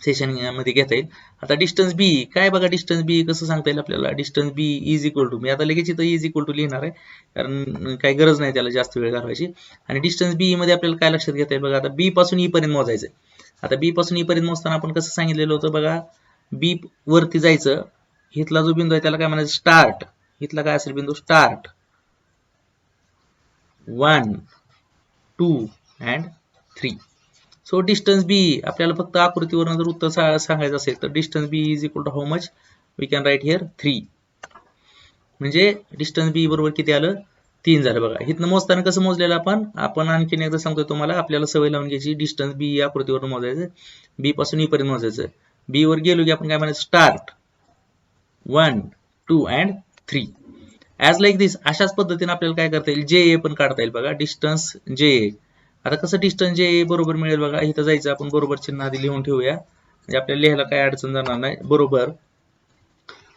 सेशन मध्ये घेता येईल. आता डिस्टन्स बी काय बघा, डिस्टन्स बी कसं सांगता येईल आपल्याला. Distance B is equal to, मी आता लगेच इथं इज इक्वल टू लिहिणार आहे कारण काही गरज नाही त्याला जास्त वेळ घालवायची. आणि डिस्टन्स बी मध्ये आपल्याला काय लक्षात घेता येईल बघा. आता बी पासून ई पर्यंत मोजायचं. आता बी पासून ई पर्यंत मोजताना आपण कसं सांगितलेलं होतं बघा, बी वरती जायचं. इथला जो बिंदू आहे त्याला काय म्हणायचं, स्टार्ट. इथला काय असेल बिंदू, start 1, 2 and 3. So distance B आपल्याला फक्त आकृतीवरून जर उत्तर सांगायचं असेल तर distance B is equal to how much, we can write here 3. म्हणजे डिस्टन्स बी बरोबर किती आलं, 3 झालं बघा. इथनं मोजताना कसं मोजलेलं आपण आणखीन एकदा सांगतोय तुम्हाला. आपल्याला सवय लावून घ्यायची, डिस्टन्स बी या आकृतीवरून मोजायचं. बी पासून ई पर्यंत मोजायचं. बी वर गेलो की आपण काय म्हणायचं, स्टार्ट 1, 2 अँड 3. ऍज लाईक दिस. अशाच पद्धतीने आपल्याला काय करता येईल, जे ए पण काढता येईल बघा. डिस्टन्स जे ए. आता कसं डिस्टन्स जे ए बरोबर मिळेल बघा. इथं जायचं, आपण बरोबर चिन्ह आधी लिहून ठेवूया म्हणजे आपल्याला लिहायला काय अडचण जाणार नाही. बरोबर.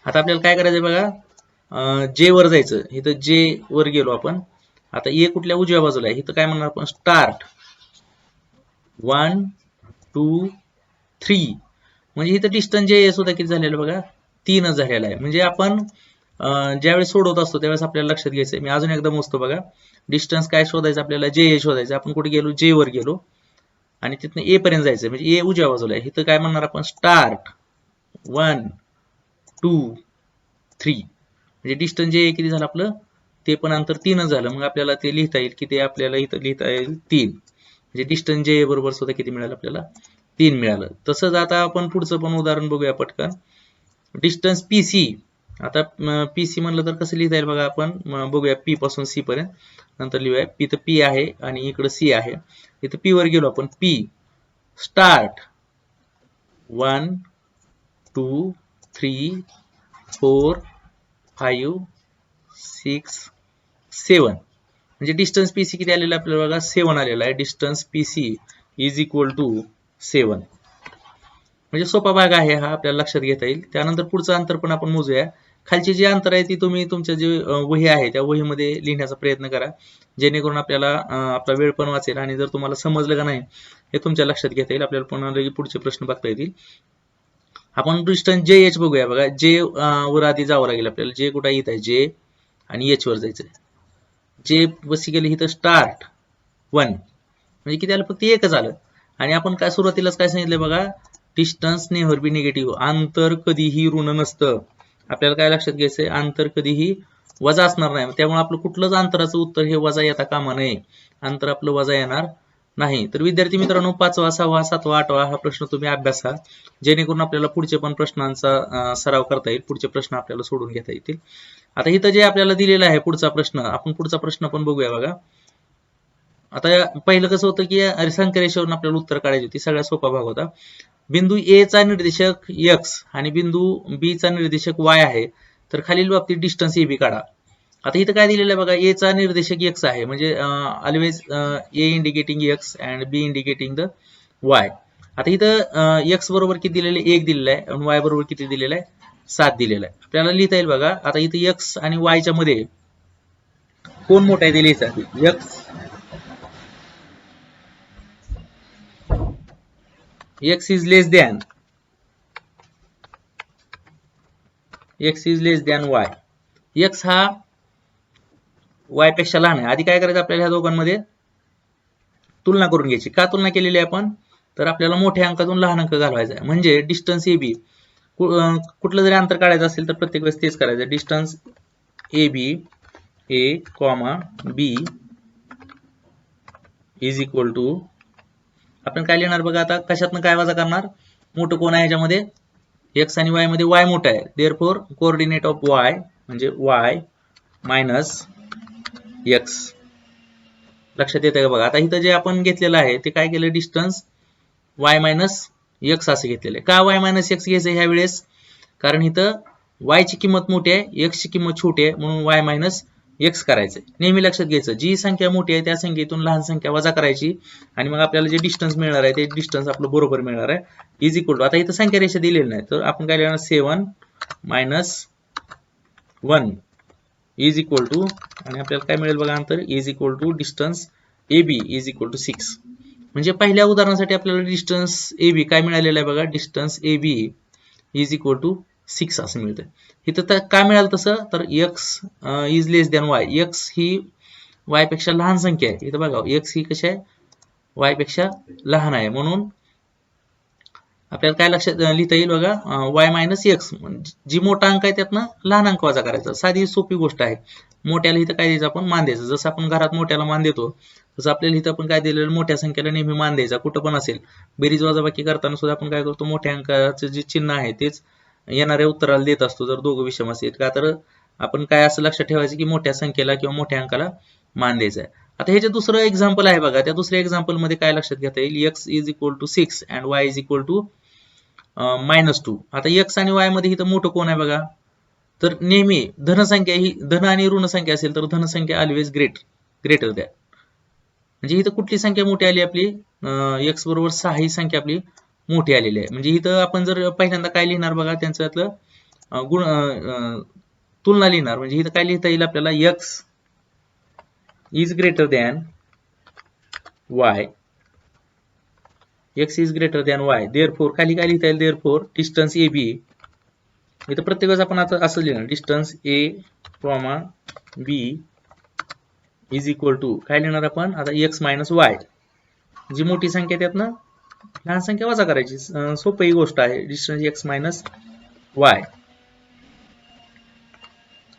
आता आपल्याला काय करायचं बघा, जे वर जायचं. इथं जे वर गेलो आपण. आता ए कुठल्या उजव्या बाजूला आहे. इथं काय म्हणणार आपण, स्टार्ट 1, 2, 3. म्हणजे इथं डिस्टन्स जे ए सुद्धा किती झालेलं बघा, 3च झालेला आहे. म्हणजे आपण ज्यावेळेस सोडवत असतो त्यावेळेस आपल्याला लक्षात घ्यायचंय. मी अजून एकदा मोजतो बघा. डिस्टन्स काय शोधायचं आपल्याला, जे ए शोधायचं. आपण कुठे गेलो, जे वर गेलो आणि तिथनं ए पर्यंत जायचं. म्हणजे ए उजव्या बाजूला आहे. इथं काय म्हणणार आपण, स्टार्ट 1, 2, 3. म्हणजे डिस्टन्स जे ए किती झालं आपलं, ते पण अंतर 3च झालं. मग आपल्याला ते लिहिता येईल की ते आपल्याला इथं लिहिता येईल 3. म्हणजे डिस्टन्स जे ए बरोबर सुद्धा किती मिळालं आपल्याला, 3 मिळालं. तसंच आता आपण पुढचं पण उदाहरण बघूया पटकन. Distance PC. आता पीसी म्हणलं तर कसं लिहिता येईल बघा. आपण बघूया पी पासून सी पर्यंत, नंतर लिहूया. पी तर पी आहे आणि इकडं सी आहे. इथं पी वर गेलो आपण, पी स्टार्ट 1, 2, 3, 4, 5, 6, 7. म्हणजे डिस्टन्स पीसी किती आलेलं आपल्याला बघा, 7 आलेला आहे. Distance PC is equal to 7. म्हणजे सोपा भाग आहे हा, आपल्याला लक्षात घेता येईल. त्यानंतर पुढचं अंतर पण आपण मोजूया. खालची जी अंतर आहे ती तुम्ही तुमच्या जे वही आहे त्या वहीमध्ये लिहिण्याचा प्रयत्न करा, जेणेकरून आपल्याला आपला वेळ पण वाचेल. आणि जर तुम्हाला समजलं का नाही हे तुमच्या लक्षात घेता येईल. आपल्याला पुन्हा पुढचे प्रश्न बघता येतील. आपण डिस्टन्स जे एच बघूया बघा. जे वर आधी जावं लागेल आपल्याला. जे कुठे येत आहे, जे आणि एच वर जायचं. जे बेसिकली इथं स्टार्ट 1 म्हणजे किती आलं, फक्त एकच आलं. आणि आपण काय सुरुवातीलाच काय सांगितलंय बघा, डिस्टन्स नेव्हर बी निगेटिव्ह. अंतर कधीही ऋण नसतं. आपल्याला काय लक्षात घ्यायचंय, अंतर कधीही वजा असणार नाही. त्यामुळे आपलं कुठलंच अंतराचं उत्तर हे वजा येता कामा नये. अंतर आपलं वजा येणार नाही. तर विद्यार्थी मित्रांनो, 5वा, 6वा, 7वा, 8वा हा प्रश्न तुम्ही अभ्यासा, जेणेकरून आपल्याला पुढचे पण प्रश्नांचा सराव करता येईल. पुढचे प्रश्न आपल्याला सोडून घेता येतील. आता इथं जे आपल्याला दिलेलं आहे पुढचा प्रश्न, आपण पुढचा प्रश्न पण बघूया बघा. आता पहिलं कसं होतं की संख्या रेषेवरून आपल्याला उत्तर काढायची होती. सगळ्यात सोपा भाग होता. बिंदू ए चा निर्देशक x आणि बिंदू बी चा निर्देशक y आहे. तर खालील बाबतीत डिस्टन्स ए बी काढा. आता इथं काय दिलेलं आहे बघा, ए चा निर्देशक x आहे. म्हणजे always a indicating x and B indicating the y. आता इथं x बरोबर किती दिलेलं आहे, 1 दिलेलं आहे. आणि y बरोबर किती दिलेलं आहे, 7 दिलेलं आहे. आपल्याला लिहिता येईल बघा. आता इथं x आणि y च्या मध्ये कोण मोठा आहे ते लिहायचं. x is less than y. x हा y पेक्षा लहान आहे. आधी काय करायचं आपल्याला ह्या दोघांमध्ये तुलना करून घ्यायची. का तुलना केलेली आहे आपण, तर आपल्याला मोठ्या अंकातून लहान अंक घालवायचा आहे. म्हणजे डिस्टन्स ए बी कुठलं जरी अंतर काढायचं असेल तर प्रत्येक वेळेस तेच करायचं. Distance A B A comma B is equal to आपण काय लिहिणार बघा आता, कशातनं काय वजा करणार, मोठं कोण आहे ह्याच्यामध्ये, एक्स आणि वाय मध्ये वाय मोठा आहे, देअरफॉर कोऑर्डिनेट ऑफ वाय म्हणजे वाय मायनस एक्स. लक्षात येतं का बघा. आता इथं जे आपण घेतलेलं आहे ते काय केलं, डिस्टन्स वाय मायनस एक्स असं घेतलेलं आहे. का वाय मायनस एक्स घ्यायचं ह्या वेळेस, कारण इथं वाय ची किंमत मोठी आहे, एक्स ची किंमत छोटी आहे, म्हणून वाय मायनस एक्स करायचंय. नेहमी लक्षात घ्यायचं, जी संख्या मोठी आहे त्या संख्येतून लहान संख्या वजा करायची आणि मग आपल्याला जे डिस्टन्स मिळणार आहे ते डिस्टन्स आपलं बरोबर मिळणार आहे. इज इक्वल टू, आता इथं संख्या रेषा दिलेली नाही तर आपण काय लिहिणार, 7 मायनस 1 इज इक्वल टू, आणि आपल्याला काय मिळेल बघा अंतर, is equal to distance A B is equal to 6. म्हणजे पहिल्या उदाहरणासाठी आपल्याला डिस्टन्स ए बी काय मिळालेलं आहे बघा, distance A B is equal to 6 असं मिळतं. इथं काय मिळालं तसं, तर X is less than Y, X ही वाय पेक्षा लहान संख्या आहे. इथं बघा एक्स ही कशी आहे, वाय पेक्षा लहान आहे, म्हणून आपल्याला काय लक्षात लिहिता येईल बघा, वाय मायनस एक्स, जी मोठा अंक आहे त्यातनं लहान अंक वजा करायचा. साधी सोपी गोष्ट आहे. मोठ्याला इथं काय द्यायचं, आपण मान द्यायचं. जसं आपण घरात मोठ्याला मान देतो तसं आपल्याला इथं आपण काय दिलेलं, मोठ्या संख्येला नेहमी मान द्यायचा, कुठं पण असेल. बेरीज वजाबाकी करताना सुद्धा आपण काय करतो, मोठ्या अंकाचं जे चिन्ह आहे तेच येणाऱ्या उत्तराला देत असतो जर दोघं विषम असेल. का तर आपण काय असं लक्षात ठेवायचं की मोठ्या संख्येला किंवा मोठ्या अंकाला मान द्यायचा आहे. आता हे जे दुसरं एक्झाम्पल आहे बघा, त्या दुसऱ्या एक्झाम्पल मध्ये काय लक्षात घेता येईल, X is equal to 6 and Y is equal to -2. आता एक्स आणि वाय मध्ये इथं मोठं कोण आहे बघा, तर नेहमी धनसंख्या ही धन आणि ऋण संख्या असेल तर धनसंख्या ऑलवेज ग्रेटर द्या. म्हणजे इथं कुठली संख्या मोठी आली आपली, एक्स बरोबर 6 ही संख्या आपली मोठी आलेली आहे. म्हणजे इथं आपण जर पहिल्यांदा काय लिहिणार बघा, त्यांच्यातलं तुलना लिहिणार. म्हणजे इथं काय लिहिता येईल आपल्याला, x is greater than Y, x is greater than Y, therefore खाली काय लिहिता येईल, देअरफॉर डिस्टन्स ए बी, इथं प्रत्येक वेळेस आपण आता असं लिहिणार, distance A comma B is equal to काय लिहिणार आपण आता, एक्स मायनस वाय, जी मोठी संख्या त्यातनं लहान संख्या वजा करायची. सोपी गोष्ट आहे. डिस्टन्स एक्स मायनस वाय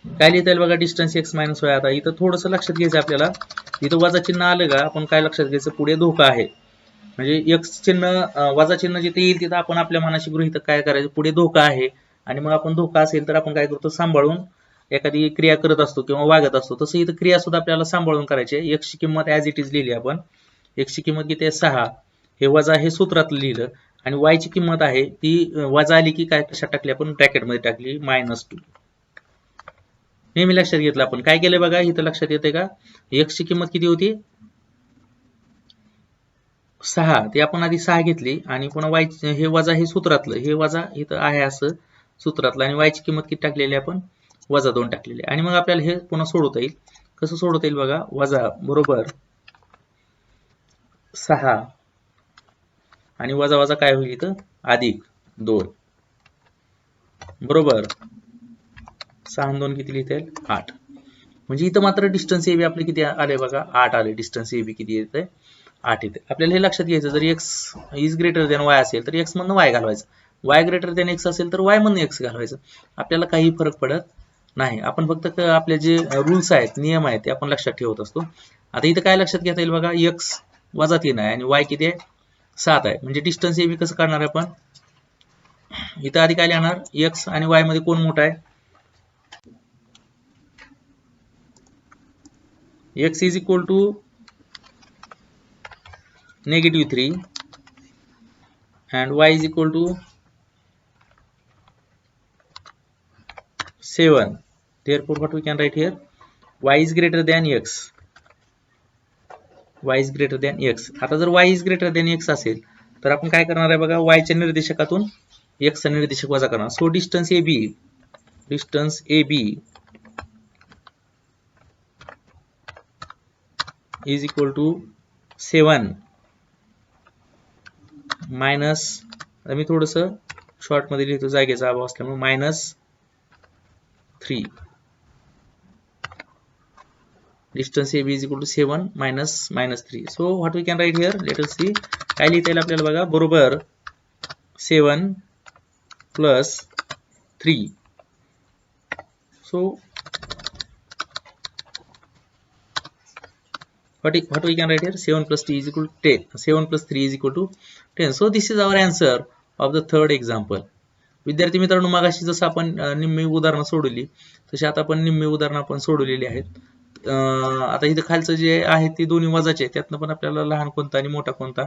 काय लिहिता येईल बघा, डिस्टन्स एक्स मायनस वाय. आता इथं थोडंसं लक्षात घ्यायचं आपल्याला, इथं वजा चिन्ह आलं का आपण काय लक्षात घ्यायचं, पुढे धोका आहे. म्हणजे एक्स चिन्ह वजा चिन्ह जिथे येईल तिथं आपण आपल्या मनाशी गृहीत काय करायचं, पुढे धोका आहे. आणि मग आपण धोका असेल तर आपण काय करतो, सांभाळून एखादी क्रिया करत असतो किंवा वागत असतो. तसं इथं क्रिया सुद्धा आपल्याला सांभाळून करायची आहे. एक्स ची किंमत ऍज इट इज लिहिली आपण, एक्स ची किंमत किती आहे 6, हे वजा हे सूत्रात लिहिलं, आणि वाय ची किंमत आहे ती वजा आली की काय कशात टाकली आपण, ब्रॅकेटमध्ये टाकली -2. नेहमी लक्षात घेतलं आपण. काय केलंय बघा, इथं लक्षात येते का, एक्स ची किंमत किती होती 6, ती आपण आधी 6 घेतली आणि पुन्हा वाय हे वजा हे सूत्रातलं, हे वजा इथं आहे असं सूत्रातलं, आणि वाय ची किंमत किती टाकलेली आपण -2 टाकलेली. आणि मग आपल्याला हे पुन्हा सोडवता येईल. कसं सोडवता येईल बघा, वजा बरोबर 6 आणि वजा वजा काय होईल इथं, +2 बरोबर 6 आणि 2 किती लिहिता येईल 8. म्हणजे इथं मात्र डिस्टन्स ए बी आपले किती आले बघा, 8 आले. डिस्टन्स ए बी किती येते, 8 येते. आपल्याला हे लक्षात घ्यायचं, जर X is greater than Y असेल तर एक्स मधनं वाय घालवायचं, वाय ग्रेटर दॅन एक्स असेल तर वाय मधनं एक्स घालवायचं. आपल्याला काही फरक पडत नाही. आपण फक्त आपले जे रूल्स आहेत, नियम आहेत, ते आपण लक्षात ठेवत असतो. आता इथं काय लक्षात घेता येईल बघा, एक्स -3 आहे आणि वाय किती आहे 7 आहे. म्हणजे डिस्टन्स ए बी कसं काढणार आपण, इथं आधी काय लिहिणार, एक्स आणि वाय मध्ये कोण मोठा आहे, X is equal to -3 and y is equal to 7. Therefore what we can write here, y is greater than x, y is greater than x. आता जर y is greater than x असेल तर आपण काय करणार आहे बघा, y च्या निर्देशकातून x चा निर्देशक वजा करणार. So distance A B is equal to 7 minus, मी थोडस शॉर्ट मध्ये लिहितो जागेचा अभाव असल्यामुळे -3. Distance AB is equal to 7 minus -3. So what we can write here? Let us see. काय लिहिता येईल आपल्याला बघा, बरोबर 7 + 3. So what we can write here, 7 + 3 is equal to 10. 7 + 3 is equal to 10. So this is our answer of the third example. विद्यार्थी मित्रांनो, मगाशी जसं आपण निम्मी उदाहरणं सोडवली तशी आता आपण निम्मी उदाहरणं आपण सोडवलेली आहेत. आता इथं खालचं जे आहे ते दोन्ही वजाचे आहेत, त्यातनं पण आपल्याला लहान कोणता आणि मोठा कोणता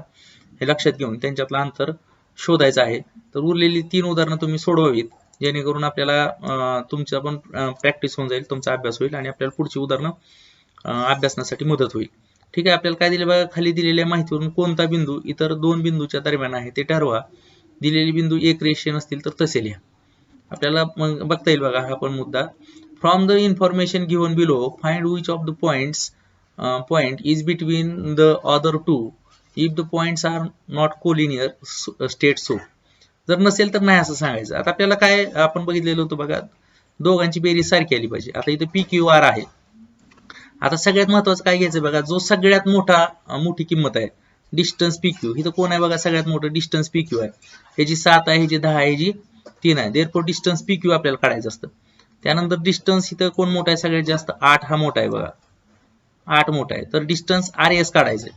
हे लक्षात घेऊन त्यांच्यातलं अंतर शोधायचं आहे. तर उरलेली 3 उदाहरणं तुम्ही सोडवावीत, जेणेकरून आपल्याला तुमचा पण प्रॅक्टिस होऊन जाईल, तुमचा अभ्यास होईल आणि आपल्याला पुढची उदाहरणं अभ्यासनासाठी मदत होईल. ठीक आहे, आपल्याला काय दिले बघा, खाली दिलेल्या माहितीवरून कोणता बिंदू इतर 2 बिंदूच्या दरम्यान आहे ते ठरवा. दिलेले बिंदू एक रेषीय नसतील तर तसे लिहा. आपल्याला मग बघता येईल बघा हा पण मुद्दा. From the information given below find which of the point is between the other two if the points are not collinear state so. जर नसेल तर नाही असं सांगायचं. आता आपल्याला काय आपण बघितलेलं होतं बघा, दोघांची बेरीज सारखी आली पाहिजे. आता इथे PQR आहे. आता सगळ्यात महत्वाचं काय घ्यायचं बघा, जो सगळ्यात मोठी किंमत आहे डिस्टन्स PQ. इथं कोण आहे बघा, सगळ्यात मोठं डिस्टन्स PQ आहे. ह्याची 7 आहे, ह्याची 10 आहे, ह्याची 3 आहे. देअरफॉर डिस्टन्स PQ आपल्याला काढायचं असतं. त्यानंतर डिस्टन्स इथं कोण मोठा आहे सगळ्यात जास्त, 8 हा मोठा आहे बघा, 8 मोठा आहे. तर डिस्टन्स RS काढायचं.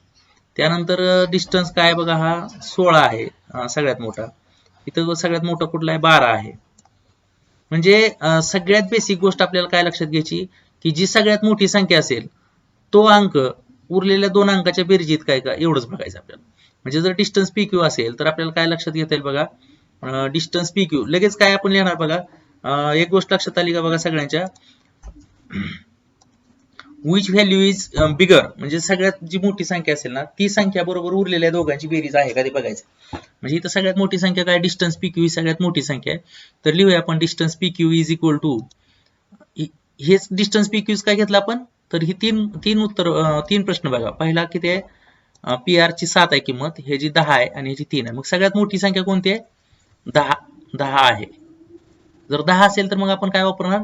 त्यानंतर डिस्टन्स काय बघा, हा 16 आहे सगळ्यात मोठा. इथं सगळ्यात मोठा कुठला आहे, 12 आहे. म्हणजे सगळ्यात बेसिक गोष्ट आपल्याला काय लक्षात घ्यायची, की जी सगळ्यात मोठी संख्या असेल तो अंक उरलेल्या 2 अंकाच्या बेरजीत काय का एवढंच बघायचं आपल्याला. म्हणजे जर डिस्टन्स PQ असेल तर आपल्याला काय लक्षात घेता येईल बघा, डिस्टन्स PQ लगेच काय आपण लिहिणार बघा, एक गोष्ट लक्षात आली का बघा सगळ्यांच्या, विच व्हॅल्यू इज बिगर, म्हणजे सगळ्यात जी मोठी संख्या असेल ना ती संख्या बरोबर उरलेल्या दोघांची बेरीज आहे का ते बघायचं. म्हणजे इथं सगळ्यात मोठी संख्या काय, डिस्टन्स PQ ही सगळ्यात मोठी संख्या आहे. तर लिहूया आपण distance PQ is equal to, हेच डिस्टन्स PQ काय घेतलं आपण, तर ही तीन प्रश्न बघा. पहिला किती आहे, PR ची 7 आहे किंमत, ह्याची 10 आहे आणि ह्याची 3 आहे. मग सगळ्यात मोठी संख्या कोणती आहे, 10 आहे. जर 10 असेल तर मग आपण काय वापरणार,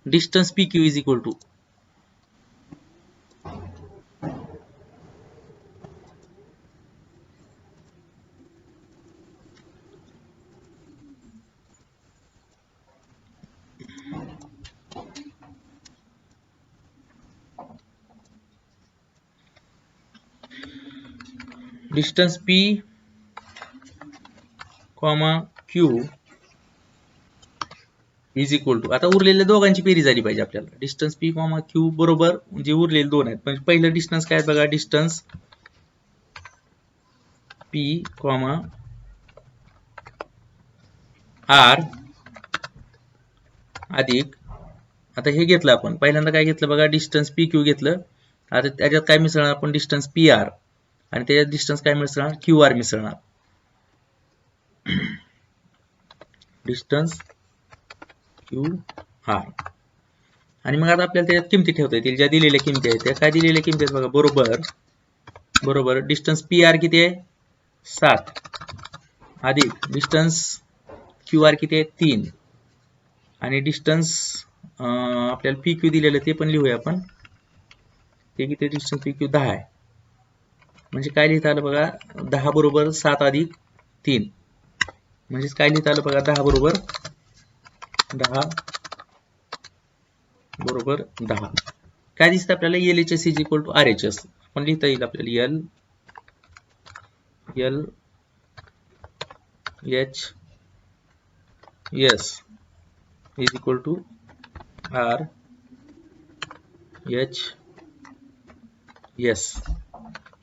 distance PQ is equal to distance P, Q is equal to, आता उरलेल्या दोघांची बेरीज झाली पाहिजे आपल्याला. डिस्टन्स P, Q बरोबर जे उरलेले 2 आहेत. म्हणजे पहिलं डिस्टन्स काय बघा, डिस्टन्स P, R अधिक, आता हे घेतलं आपण पहिल्यांदा काय घेतलं बघा, डिस्टन्स PQ घेतलं. आता त्याच्यात काय मिसळणार आपण, डिस्टन्स PR आणि त्याच्यात डिस्टन्स काय मिसळणार, QR मिसळणार. डिस्टन्स QR आणि मग आता आपल्याला त्याच्यात किमती ठेवता येतील, ज्या दिलेल्या किमती आहेत त्या काय दिलेल्या किमती आहेत बघा, बरोबर डिस्टन्स PR किती आहे, 7 अधिक डिस्टन्स QR किती आहे, 3 आणि डिस्टन्स आपल्याला PQ दिलेलं ते पण लिहूया आपण, ते किती, डिस्टन्स PQ 10 आहे. म्हणजे काय लिहिता आलं बघा, 10 बरोबर 7 अधिक 3, म्हणजेच काय लिहिता आलं बघा, 10 बरोबर 10. काय दिसतं आपल्याला, LHS is equal to RHS. आपण लिहिता येईल आपल्याला LHS is equal to RHS.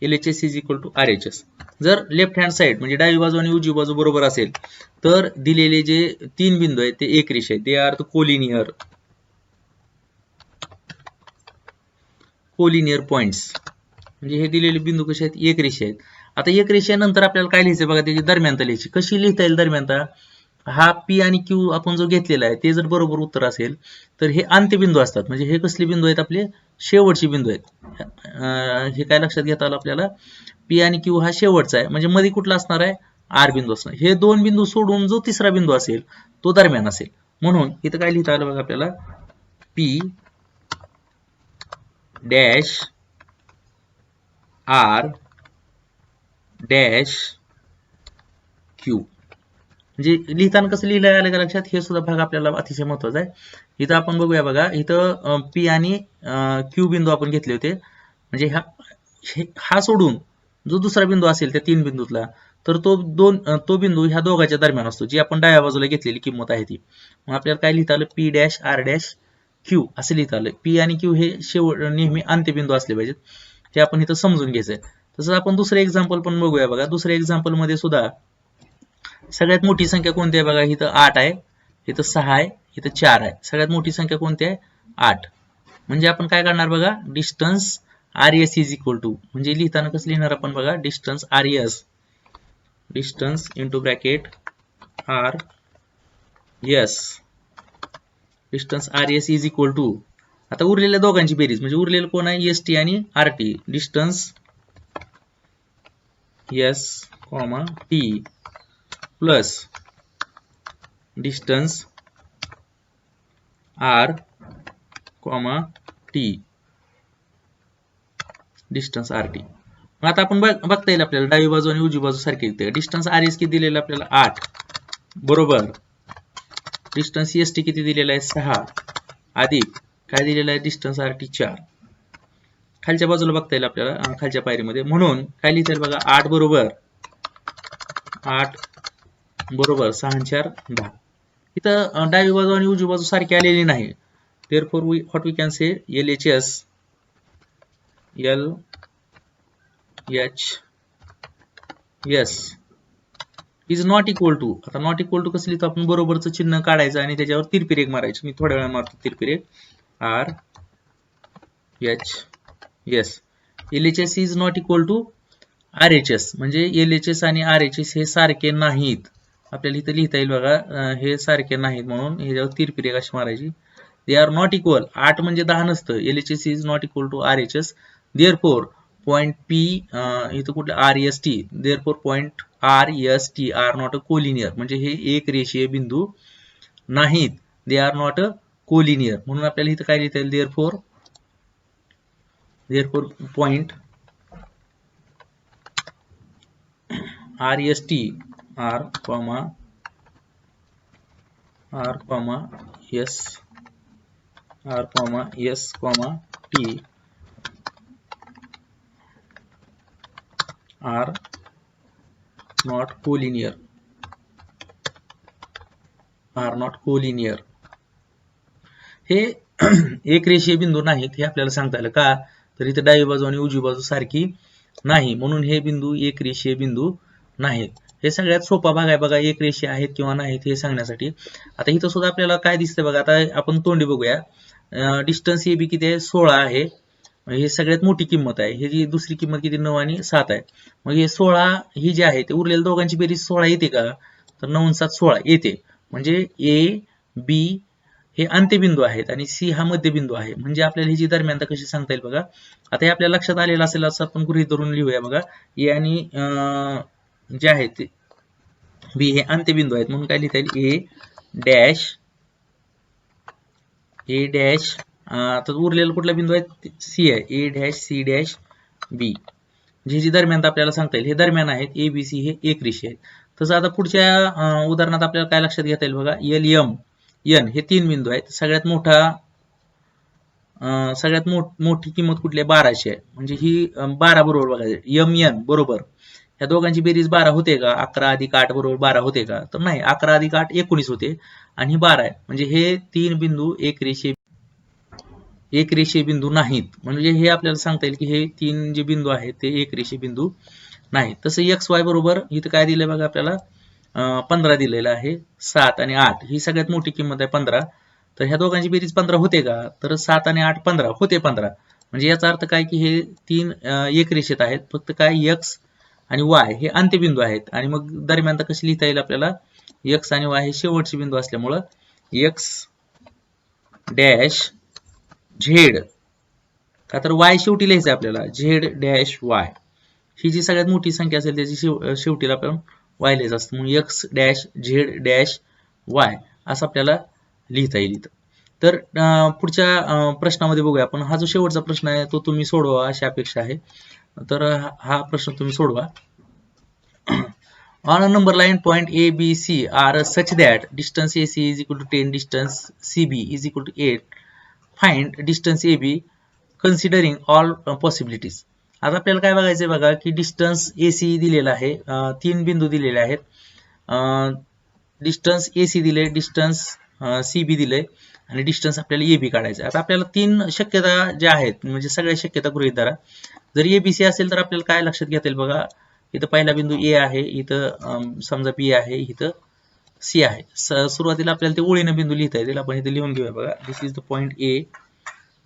LHS is equal to RHS. जर लेफ्ट हँड साइड म्हणजे डावी बाजू आणि उजवी बाजू बरोबर असेल तर दिलेले जे 3 बिंदू आहेत ते एक रेषा आहेत, ते आर कोलिनियर पॉइंट्स. म्हणजे हे दिलेले बिंदू कसे आहेत, एक रेषा आहेत. आता एक रेषेनंतर आपल्याला काय लिहायचं बघा, त्याची दरम्यानता लिहायची. कशी लिहिता येईल दरम्यानता, हा P आणि Q आपण जो घेतलेला आहे ते जर बरोबर उत्तर असेल तर हे अंत्यबिंदू असतात. म्हणजे हे कसले बिंदू आहेत, आपले शेवटचे बिंदू आहेत. हे काय लक्षात घेता आलं आपल्याला, P आणि Q हा शेवटचा आहे, म्हणजे मध्ये कुठला असणार आहे, R बिंदू असणार. हे 2 बिंदू सोडून जो तिसरा बिंदू असेल तो दरम्यान असेल. म्हणून इथं काय लिहिता आलं बघा आपल्याला, P dash R dash Q. म्हणजे लिहिताना कसं लिहिलं आलं का लक्षात, हे सुद्धा भाग आपल्याला अतिशय महत्वाचा आहे. इथं आपण बघूया बघा, इथं पी आणि क्यू बिंदू आपण घेतले होते. म्हणजे हा सोडून जो दुसरा बिंदू असेल त्या 3 बिंदूतला, तर तो बिंदू ह्या दोघांच्या दरम्यान असतो, जी आपण डाव्या बाजूला घेतलेली किंमत आहे ती. मग आपल्याला काय लिहिता आलं, P dash R dash Q असं लिहिता आलं. पी आणि क्यू हे नेहमी अंत्यबिंदू असले पाहिजेत, ते आपण इथं समजून घ्यायचंय. तसंच आपण दुसरं एक्झाम्पल पण बघूया बघा. दुसऱ्या एक्झाम्पल मध्ये सुद्धा सगळ्यात मोठी संख्या कोणती आहे बघा, इथं 8 आहे, इथं 6 आहे, इथं 4 आहे. सगळ्यात मोठी संख्या कोणती आहे, 8. म्हणजे आपण काय करणार बघा, distance R S is equal to, म्हणजे लिहिताना कसं लिहिणार आपण बघा, distance R S, distance into bracket R S, distance R S is equal to, आता उरलेल्या दोघांची बेरीज, म्हणजे उरलेलं कोण आहे, एस टी आणि R T. Distance S comma T plus distance R comma T, distance R T. मग आता आपण बघता येईल आपल्याला डावी बाजू आणि उजवी बाजू सारखी येते. डिस्टन्स आर एस किती दिलेलं आपल्याला 8 बरोबर, डिस्टन्स एस टी किती दिलेला आहे 6 अधिक काय दिलेलं आहे, डिस्टन्स आर टी 4. खालच्या बाजूला बघता येईल आपल्याला, खालच्या पायरीमध्ये, म्हणून काय लिहिता येईल बघा, 8 बरोबर 6 4 10. इथं डावी बाजू आणि उजवी बाजू सारखी आलेली नाही. therefore what we can say, LHS is not equal to, आता नॉट इक्वल टू कसं लिहितो आपण, बरोबरचं चिन्ह काढायचं आणि त्याच्यावर तिरपिरेग मारायची. मी थोड्या वेळा मारतो तिरपिरेग, R H S. LHS is not equal to RHS, म्हणजे LHS आणि RHS हे सारखे नाहीत. आपल्याला इथं लिहिता येईल बघा, हे सारखे नाहीत, म्हणून ह्याच्यावर तिरपिरेग अशी मारायची. दे आर नॉट इक्वल, 8 म्हणजे 10 नसतं, LHS is not equal to RHS. Therefore point P, इथं कुठलं RST, therefore point RST are not a collinear, म्हणजे हे एक रेषीय बिंदू नाहीत. They are not a collinear, म्हणून आपल्याला इथं काय लिहिता येईल, therefore point RST R comma S T are not collinear, हे एक रेषीय बिंदू नाहीत, हे आपल्याला सांगता आलं का, तर इथे डावी बाजू आणि उजवी बाजू सारखी नाही, म्हणून हे बिंदू एक रेषीय बिंदू नाहीत. हे सगळ्यात सोपा भाग आहे बघा, एक रेषीय आहेत किंवा नाहीत हे सांगण्यासाठी. आता इथं सुद्धा आपल्याला काय दिसतंय बघा, आता आपण तोंडी बघूया. डिस्टन्स ए बी किती आहे, 16 आहे, हे सगळ्यात मोठी किंमत आहे. ह्याची दुसरी किंमत किती, 9 आणि 7 आहे. मग हे 16 ही जी आहे ते उरलेल्या दोघांची बेरीज 16 येते का, तर 9 7 16 येते. म्हणजे ए बी हे अंत्यबिंदू आहेत आणि सी हा मध्यबिंदू आहे. म्हणजे आपल्याला ह्याची दरम्यानता कशी सांगता येईल बघा. आता हे आपल्या लक्षात आलेलं असेल, असं आपण गृहीत धरून लिहूया बघा. ए आणि जे आहे ते बी हे अंत्यबिंदू आहेत, म्हणून काय लिहिता येईल, ए डॅश आता उरलेला कुठला बिंदू आहे, सी आहे, ए डॅश सी डॅश बी. जी दरम्यान आपल्याला सांगता येईल, हे दरम्यान आहेत, ए बी सी हे एक रेषी आहेत. तसं आता पुढच्या उदाहरणात आपल्याला काय लक्षात घेता येईल बघा, एल एम एन हे 3 बिंदू आहेत. सगळ्यात मोठी किंमत कुठली आहे, 1200 आहे, म्हणजे ही 12 बरोबर बघायची. एम एन बरोबर या दोघांची बेरीज 12 होते का, 11 अधिक 8 बरोबर 12 होते का, तर नाही, 11 अधिक 8 19 होते आणि 12 आहे. म्हणजे हे 3 बिंदू एक रेषीय बिंदू नाहीत. म्हणजे हे आपल्याला सांगता येईल की हे 3 जे बिंदू आहेत ते एक रेषीय बिंदू नाहीत. तसं एक्स वाय बरोबर इथं काय दिलंय बघा, आपल्याला 15 दिलेलं आहे, 7 आणि 8 ही सगळ्यात मोठी किंमत आहे 15. तर ह्या दोघांची बेरीज 15 होते का, तर 7 आणि 8 15 होते 15. म्हणजे याचा अर्थ काय की हे 3 एक रेषेत आहेत, फक्त काय एक्स आणि वाय हे अंत्यबिंदू आहेत. आणि मग दरम्यानता कशी लिहिता येईल आपल्याला, एक्स आणि वाय हे शेवटचे बिंदू असल्यामुळं एक्स डॅश झेड, का तर वाय शेवटी लिहायचं आपल्याला, झेड डॅश वाय ही जी सगळ्यात मोठी संख्या असेल त्याची शेवटीला आपण वाय लिहायचं असतं, म्हणून x dash Z dash Y असं आपल्याला लिहिता येईल इथं. तर पुढच्या प्रश्नामध्ये बघूया आपण. हा जो शेवटचा प्रश्न आहे तो तुम्ही सोडवा अशी अपेक्षा आहे. तर हा प्रश्न तुम्ही सोडवा. On a number line, point A, B, C are such that distance AC is equal to 10, distance CB is equal to 8. Find distance AB considering all possibilities. आता आपल्याला काय बघायचं आहे बघा की डिस्टन्स AC दिलेला आहे, 3 बिंदू दिलेले आहेत. डिस्टन्स AC दिले, डिस्टन्स CB दिले आणि डिस्टन्स आपल्याला AB काढायचं. आता आपल्याला 3 शक्यता ज्या आहेत म्हणजे सगळ्या शक्यता गृहीत धरा. जर ABC असेल तर आपल्याला काय लक्षात घेता येईल बघा, इथं पहिला बिंदू A आहे, इथं समजा B आहे, इथं C आहे. सुरुवातीला आपल्याला ते ओळीनं बिंदू लिहिता येतील. आपण इथे लिहून घेऊया बघा. This is the point A,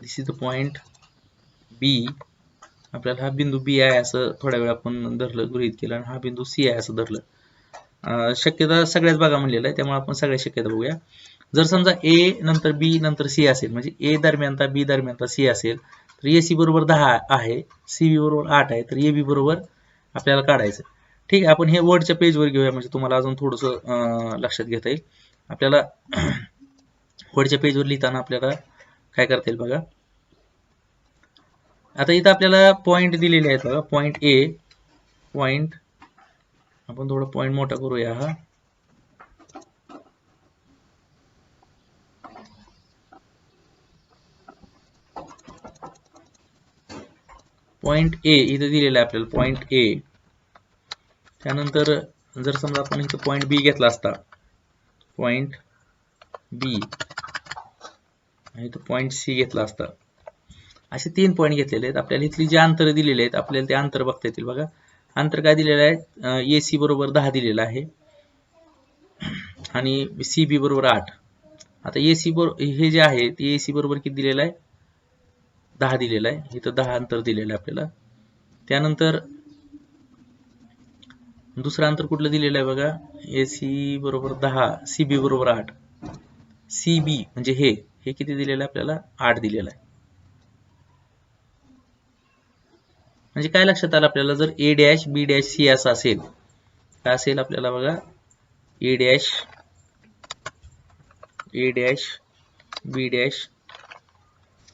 this is the point B. आपल्याला हा बिंदू B आहे असं थोड्या वेळ आपण धरलं, गृहीत केलं, आणि हा बिंदू C आहे असं धरलं. शक्यता सगळ्याच बघा म्हणलेलं आहे, त्यामुळे आपण सगळ्या शक्यता बघूया. जर समजा A नंतर B नंतर C असेल, म्हणजे A दरम्यानता B दरम्यानता C असेल, तर AC बरोबर 10 आहे, CB बरोबर 8 आहे, तर AB बरोबर आपल्याला काढायचं. ठीक आहे, आपण हे वर्डच्या पेजवर घेऊया म्हणजे तुम्हाला अजून थोडंसं लक्षात घेता येईल. आपल्याला वर्डच्या पेजवर लिहिताना आपल्याला काय करता येईल बघा. आता इथं आपल्याला पॉइंट दिलेले आहेत बघा. पॉइंट A, पॉइंट, आपण थोडं पॉइंट मोठा करूया. हा पॉइंट A इथं दिलेला आहे आपल्याला, पॉइंट A. त्यानंतर जर समजा आपण इथं पॉइंट B घेतला असता, पॉइंट B, आणि इथं पॉइंट C घेतला असता, असे 3 पॉइंट घेतलेले आहेत. आपल्याला इथली जी अंतर दिलेली आहेत आपल्याला ते अंतर बघता येतील बघा. अंतर काय दिलेलं आहे, AC बरोबर 10 दिलेलं आहे आणि CB बरोबर 8. आता AC बरोबर हे जे आहे ते AC बरोबर किती दिलेलं आहे, 10 दिलेलं आहे. इथं 10 अंतर दिलेलं आहे आपल्याला. त्यानंतर दुसरं अंतर कुठलं दिलेलं आहे बघा, AC बरोबर 10, CB बरोबर 8. CB म्हणजे हे किती दिलेलं आहे आपल्याला, 8 दिलेलं आहे. म्हणजे काय लक्षात आलं आपल्याला, जर A dash B dash C असं असेल, काय असेल आपल्याला बघा, A dash B dash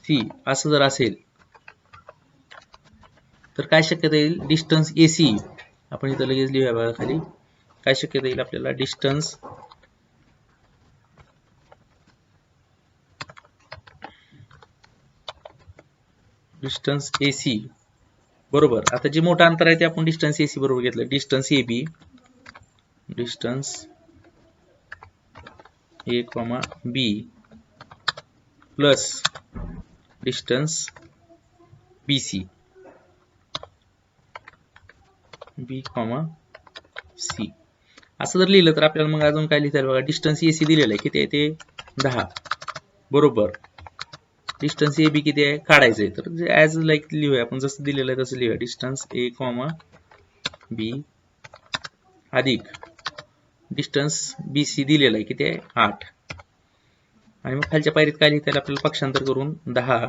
C असं जर असेल तर काय शक्यता येईल, डिस्टन्स AC, आपण इथं लगेच लिहूया बघा खाली, काय शक्यता येईल आपल्याला, डिस्टन्स AC बरोबर. आता जे मोठं अंतर आहे ते आपण डिस्टन्स AC बरोबर घेतलं, distance AB, distance A, B plus distance BC, B, C असं जर लिहिलं तर आपल्याला मग अजून काय लिहिता येईल बघा, डिस्टन्स AC दिलेलं आहे किती आहे ते 10 बरोबर. डिस्टन्स AB किती आहे काढायचं आहे, तर ॲज लाईक लिहूया आपण, जसं दिलेलं आहे तसं लिहूया. डिस्टन्स A, B अधिक डिस्टन्स BC दिलेलं आहे किती आहे 8. आणि मग खालच्या पायरीत काय लिहिता येईल आपल्याला, पक्षांतर करून 10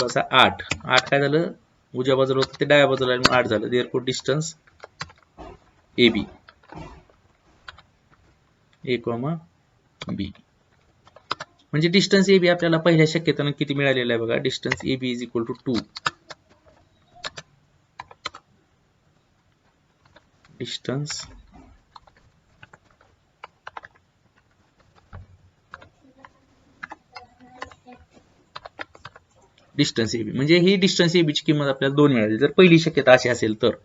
वजा 8. 8 काय झालं, उजव्या बाजूला होतं ते डाव्या बाजूला 8 झालं. Therefore distance AB, A, B. म्हणजे डिस्टन्स AB आपल्याला पहिल्या शक्यतेनं किती मिळालेलं आहे बघा, distance AB is equal to 2. Distance AB म्हणजे ही डिस्टन्स AB ची किंमत आपल्याला 2 मिळाली जर पहिली शक्यता अशी असेल तर.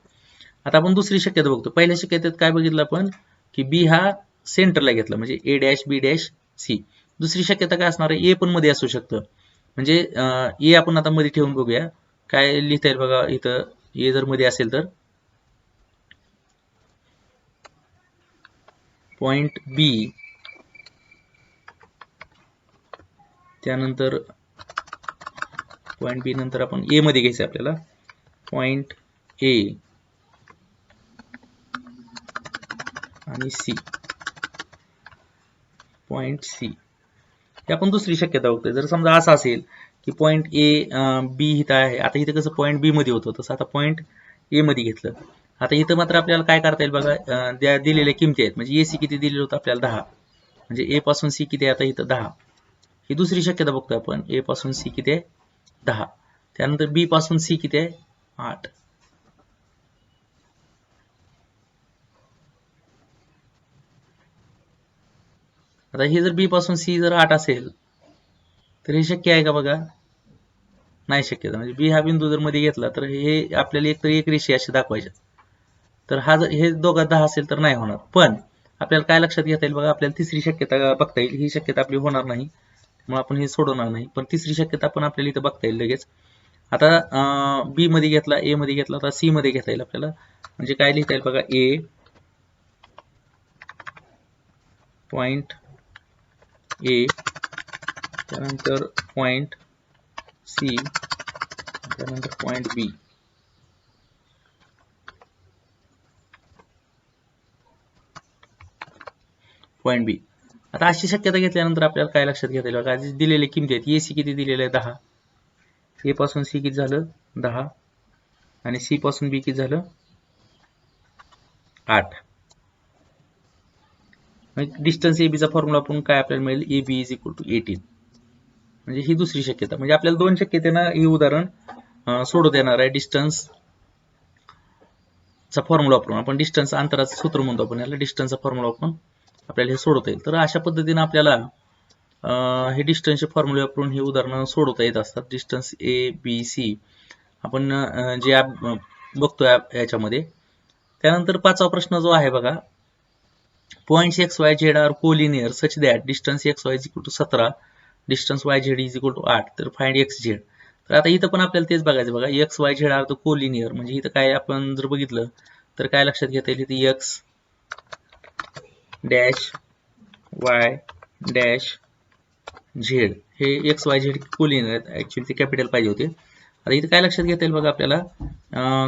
आता आपण दुसरी शक्यता बघतो. पहिल्या शक्यतेत काय बघितलं आपण की B हा सेंटरला घेतला, म्हणजे A dash B dash C. दुसरी शक्यता काय असणार आहे, A पण मध्ये असू शकतं, म्हणजे A आपण आता मध्ये ठेवून बघूया काय लिहिता येईल बघा. इथं A जर मध्ये असेल तर पॉइंट B, त्यानंतर पॉइंट B नंतर आपण A मध्ये घ्यायचं आपल्याला, पॉइंट A आणि C, पॉइंट C. हे आपण दुसरी शक्यता बघतोय. जर समजा असं असेल की पॉइंट A B इथं आहे, आता इथं कसं पॉइंट B मध्ये होतं तसं आता पॉइंट A मध्ये घेतलं. आता इथं मात्र आपल्याला काय करता येईल बघा, त्या दिलेल्या किमती आहेत, म्हणजे AC किती दिलेलं होतं आपल्याला 10, म्हणजे A पासून C किती आहे आता इथं 10. ही दुसरी शक्यता बघतोय आपण, A पासून C किती आहे 10. त्यानंतर B पासून C किती आहे 8. आता हे जर बी पासून सी जर 8 असेल तर हे शक्य आहे का बघा? नाही शक्यता. म्हणजे बी हा बिंदू जर मध्ये घेतला तर हे आपल्याला एक तर एक रेषी अशी दाखवायचे. तर हा जर हे दोघा 10 असेल तर नाही होणार. पण आपल्याला काय लक्षात घेता येईल बघा, आपल्याला तिसरी शक्यता बघता येईल. ही शक्यता आपली होणार नाही, मग आपण हे सोडवणार नाही. पण तिसरी शक्यता पण आपल्याला इथं बघता येईल लगेच. आता बी मध्ये घेतला, ए मध्ये घेतला, आता सी मध्ये घेता येईल आपल्याला. म्हणजे काय लिहिता येईल बघा, ए पॉइंट ए, त्यानंतर पॉइंट सी, त्यानंतर पॉइंट बी. पॉइंट बी. आता अशी शक्यता घेतल्यानंतर आपल्याला काय लक्षात घेता येईल बघा, दिलेले किमती आहेत. ए सी किती दिलेले आहे? 10. ए पासून सी किती झालं? 10. आणि सी पासून बी किती झालं? 8. डिस्टन्स ए बीचा फॉर्म्युला आपण काय आपल्याला मिळेल? A B is equal to 18. म्हणजे ही दुसरी शक्यता. म्हणजे आपल्याला दोन शक्यतेनं हे उदाहरण सोडवता येणार आहे. डिस्टन्स चा फॉर्म्युला वापरून आपण डिस्टन्स अंतराचं सूत्र म्हणतो आपण याला, डिस्टन्सचा फॉर्म्युला वापरून आपल्याला हे सोडवता येईल. तर अशा पद्धतीने आपल्याला हे डिस्टन्सचे फॉर्म्युले वापरून हे उदाहरणं सोडवता येत असतात. डिस्टन्स ए बी सी आपण जे बघतोय याच्यामध्ये. त्यानंतर 5वा प्रश्न जो आहे बघा, points X Y Z are collinear such that distance X Y is equal to 17, distance Y Z is equal to 8. तर फाइंड एक्स झेड. तर आता इथं पण आपल्याला तेच बघायचं बघा, X Y Z are the collinear. म्हणजे इथं काय आपण जर बघितलं तर काय लक्षात घेता येईल, इथे x dash Y dash Z हे एक्स वाय झेड कोलिनियर आहेत. ऍक्च्युअली ते कॅपिटल पाहिजे होते. आता इथे काय लक्षात घेता येईल बघा आपल्याला,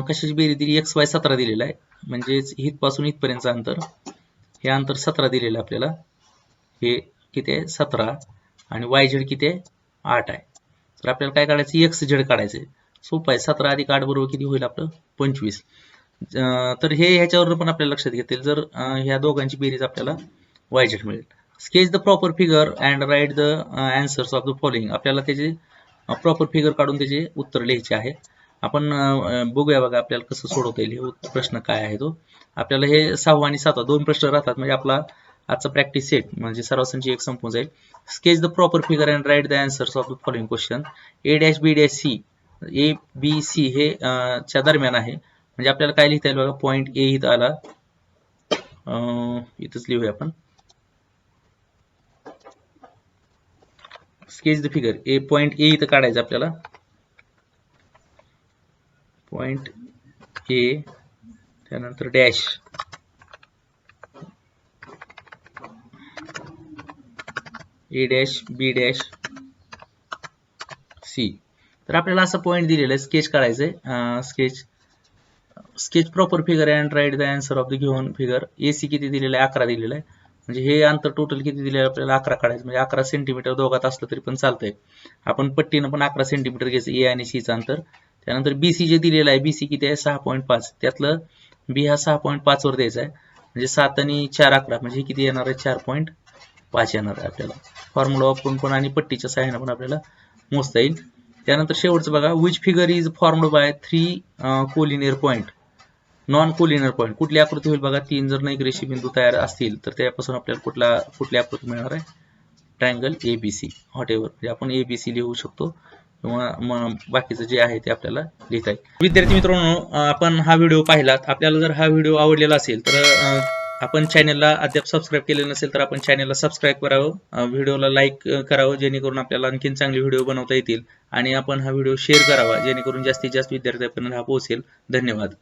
कशाची बेरीज दिली? एक्स वाय 17 दिलेला आहे, म्हणजेच इथपासून इथपर्यंतचं अंतर, हे अंतर 17 दिलेलं आहे आपल्याला. हे किती आहे? 17. आणि वाय झेड किती आहे? 8 आहे. तर आपल्याला काय काढायचं? एक्स झेड काढायचं. सोपं आहे. 17 अधिक 8 बरोबर किती होईल आपलं? 25. तर हे ह्याच्यावरून पण आपल्याला लक्षात घेता येईल, जर ह्या दोघांची बेरीज आपल्याला वाय झेड मिळेल. Sketch the proper figure and write the answers of the following. आपल्याला त्याचे प्रॉपर फिगर काढून त्याचे उत्तर लिहायचे आहे. आपण बघूया बघा आपल्याला कसं सोडवता येईल. हे प्रश्न काय आहे तो आपल्याला हे 6वा आणि 7वा 2 प्रश्न राहतात. म्हणजे आपला आजचा प्रॅक्टिस सेट म्हणजे सर्वांची एक संपून जाईल. Sketch the proper figure and write the answers of the following question. A dash B dash C, A B C हे च्या दरम्यान आहे. म्हणजे आपल्याला काय लिहिता येईल बघा, पॉइंट ए इथं आला, इथंच लिहूया आपण. Sketch the figure. A point A इथं काढायचं आपल्याला. पॉइंट ए, त्यानंतर dash, A dash B dash C. तर आपल्याला असं पॉइंट दिलेलं आहे, स्केच काढायचंय. Sketch proper figure and write the answer of the given figure. A C किती दिलेलं आहे? 11 दिलेलं आहे. म्हणजे हे अंतर टोटल किती दिलेलं आहे आपल्याला? 11 काढायचं. म्हणजे 11 सेंटीमीटर दोघात असलं तरी पण चालतंय. आपण पट्टीनं पण 11 सेंटीमीटर घ्यायचं ए आणि सीचं अंतर. त्यानंतर बीसी जे दिलेलं आहे, बीसी किती आहे? 6.5. त्यातलं बी हा 6.5 वर द्यायचा आहे. म्हणजे 7 आणि 4 11, म्हणजे किती येणार आहे? 4.5 येणार आहे आपल्याला. फॉर्म्युला वापरून पण आणि पट्टीच्या सहाय्याने पण आपल्याला मोजता येईल. त्यानंतर शेवटचं बघा, which figure is formed by 3 collinear point, non collinear point. कुठली आकृती होईल बघा? 3 जर नैकरेषी बिंदू तयार असतील तर त्यापासून आपल्याला कुठली आकृती मिळणार आहे? Triangle ABC. व्हॉटेवर म्हणजे आपण एबीसी लिहू शकतो किंवा बाकीचं जे आहे ते आपल्याला लिहिता येईल. विद्यार्थी मित्रांनो, आपण हा व्हिडिओ पाहिलात. आपल्याला जर हा व्हिडिओ आवडलेला असेल तर आपण चॅनलला अद्याप सबस्क्राईब केलेलं नसेल तर आपण चॅनलला सबस्क्राईब करावं, व्हिडिओला लाईक करावं, जेणेकरून आपल्याला आणखीन चांगले व्हिडिओ बनवता येतील. आणि आपण हा व्हिडिओ शेअर करावा जेणेकरून जास्तीत जास्त विद्यार्थ्यांपर्यंत हा पोहोचेल. धन्यवाद.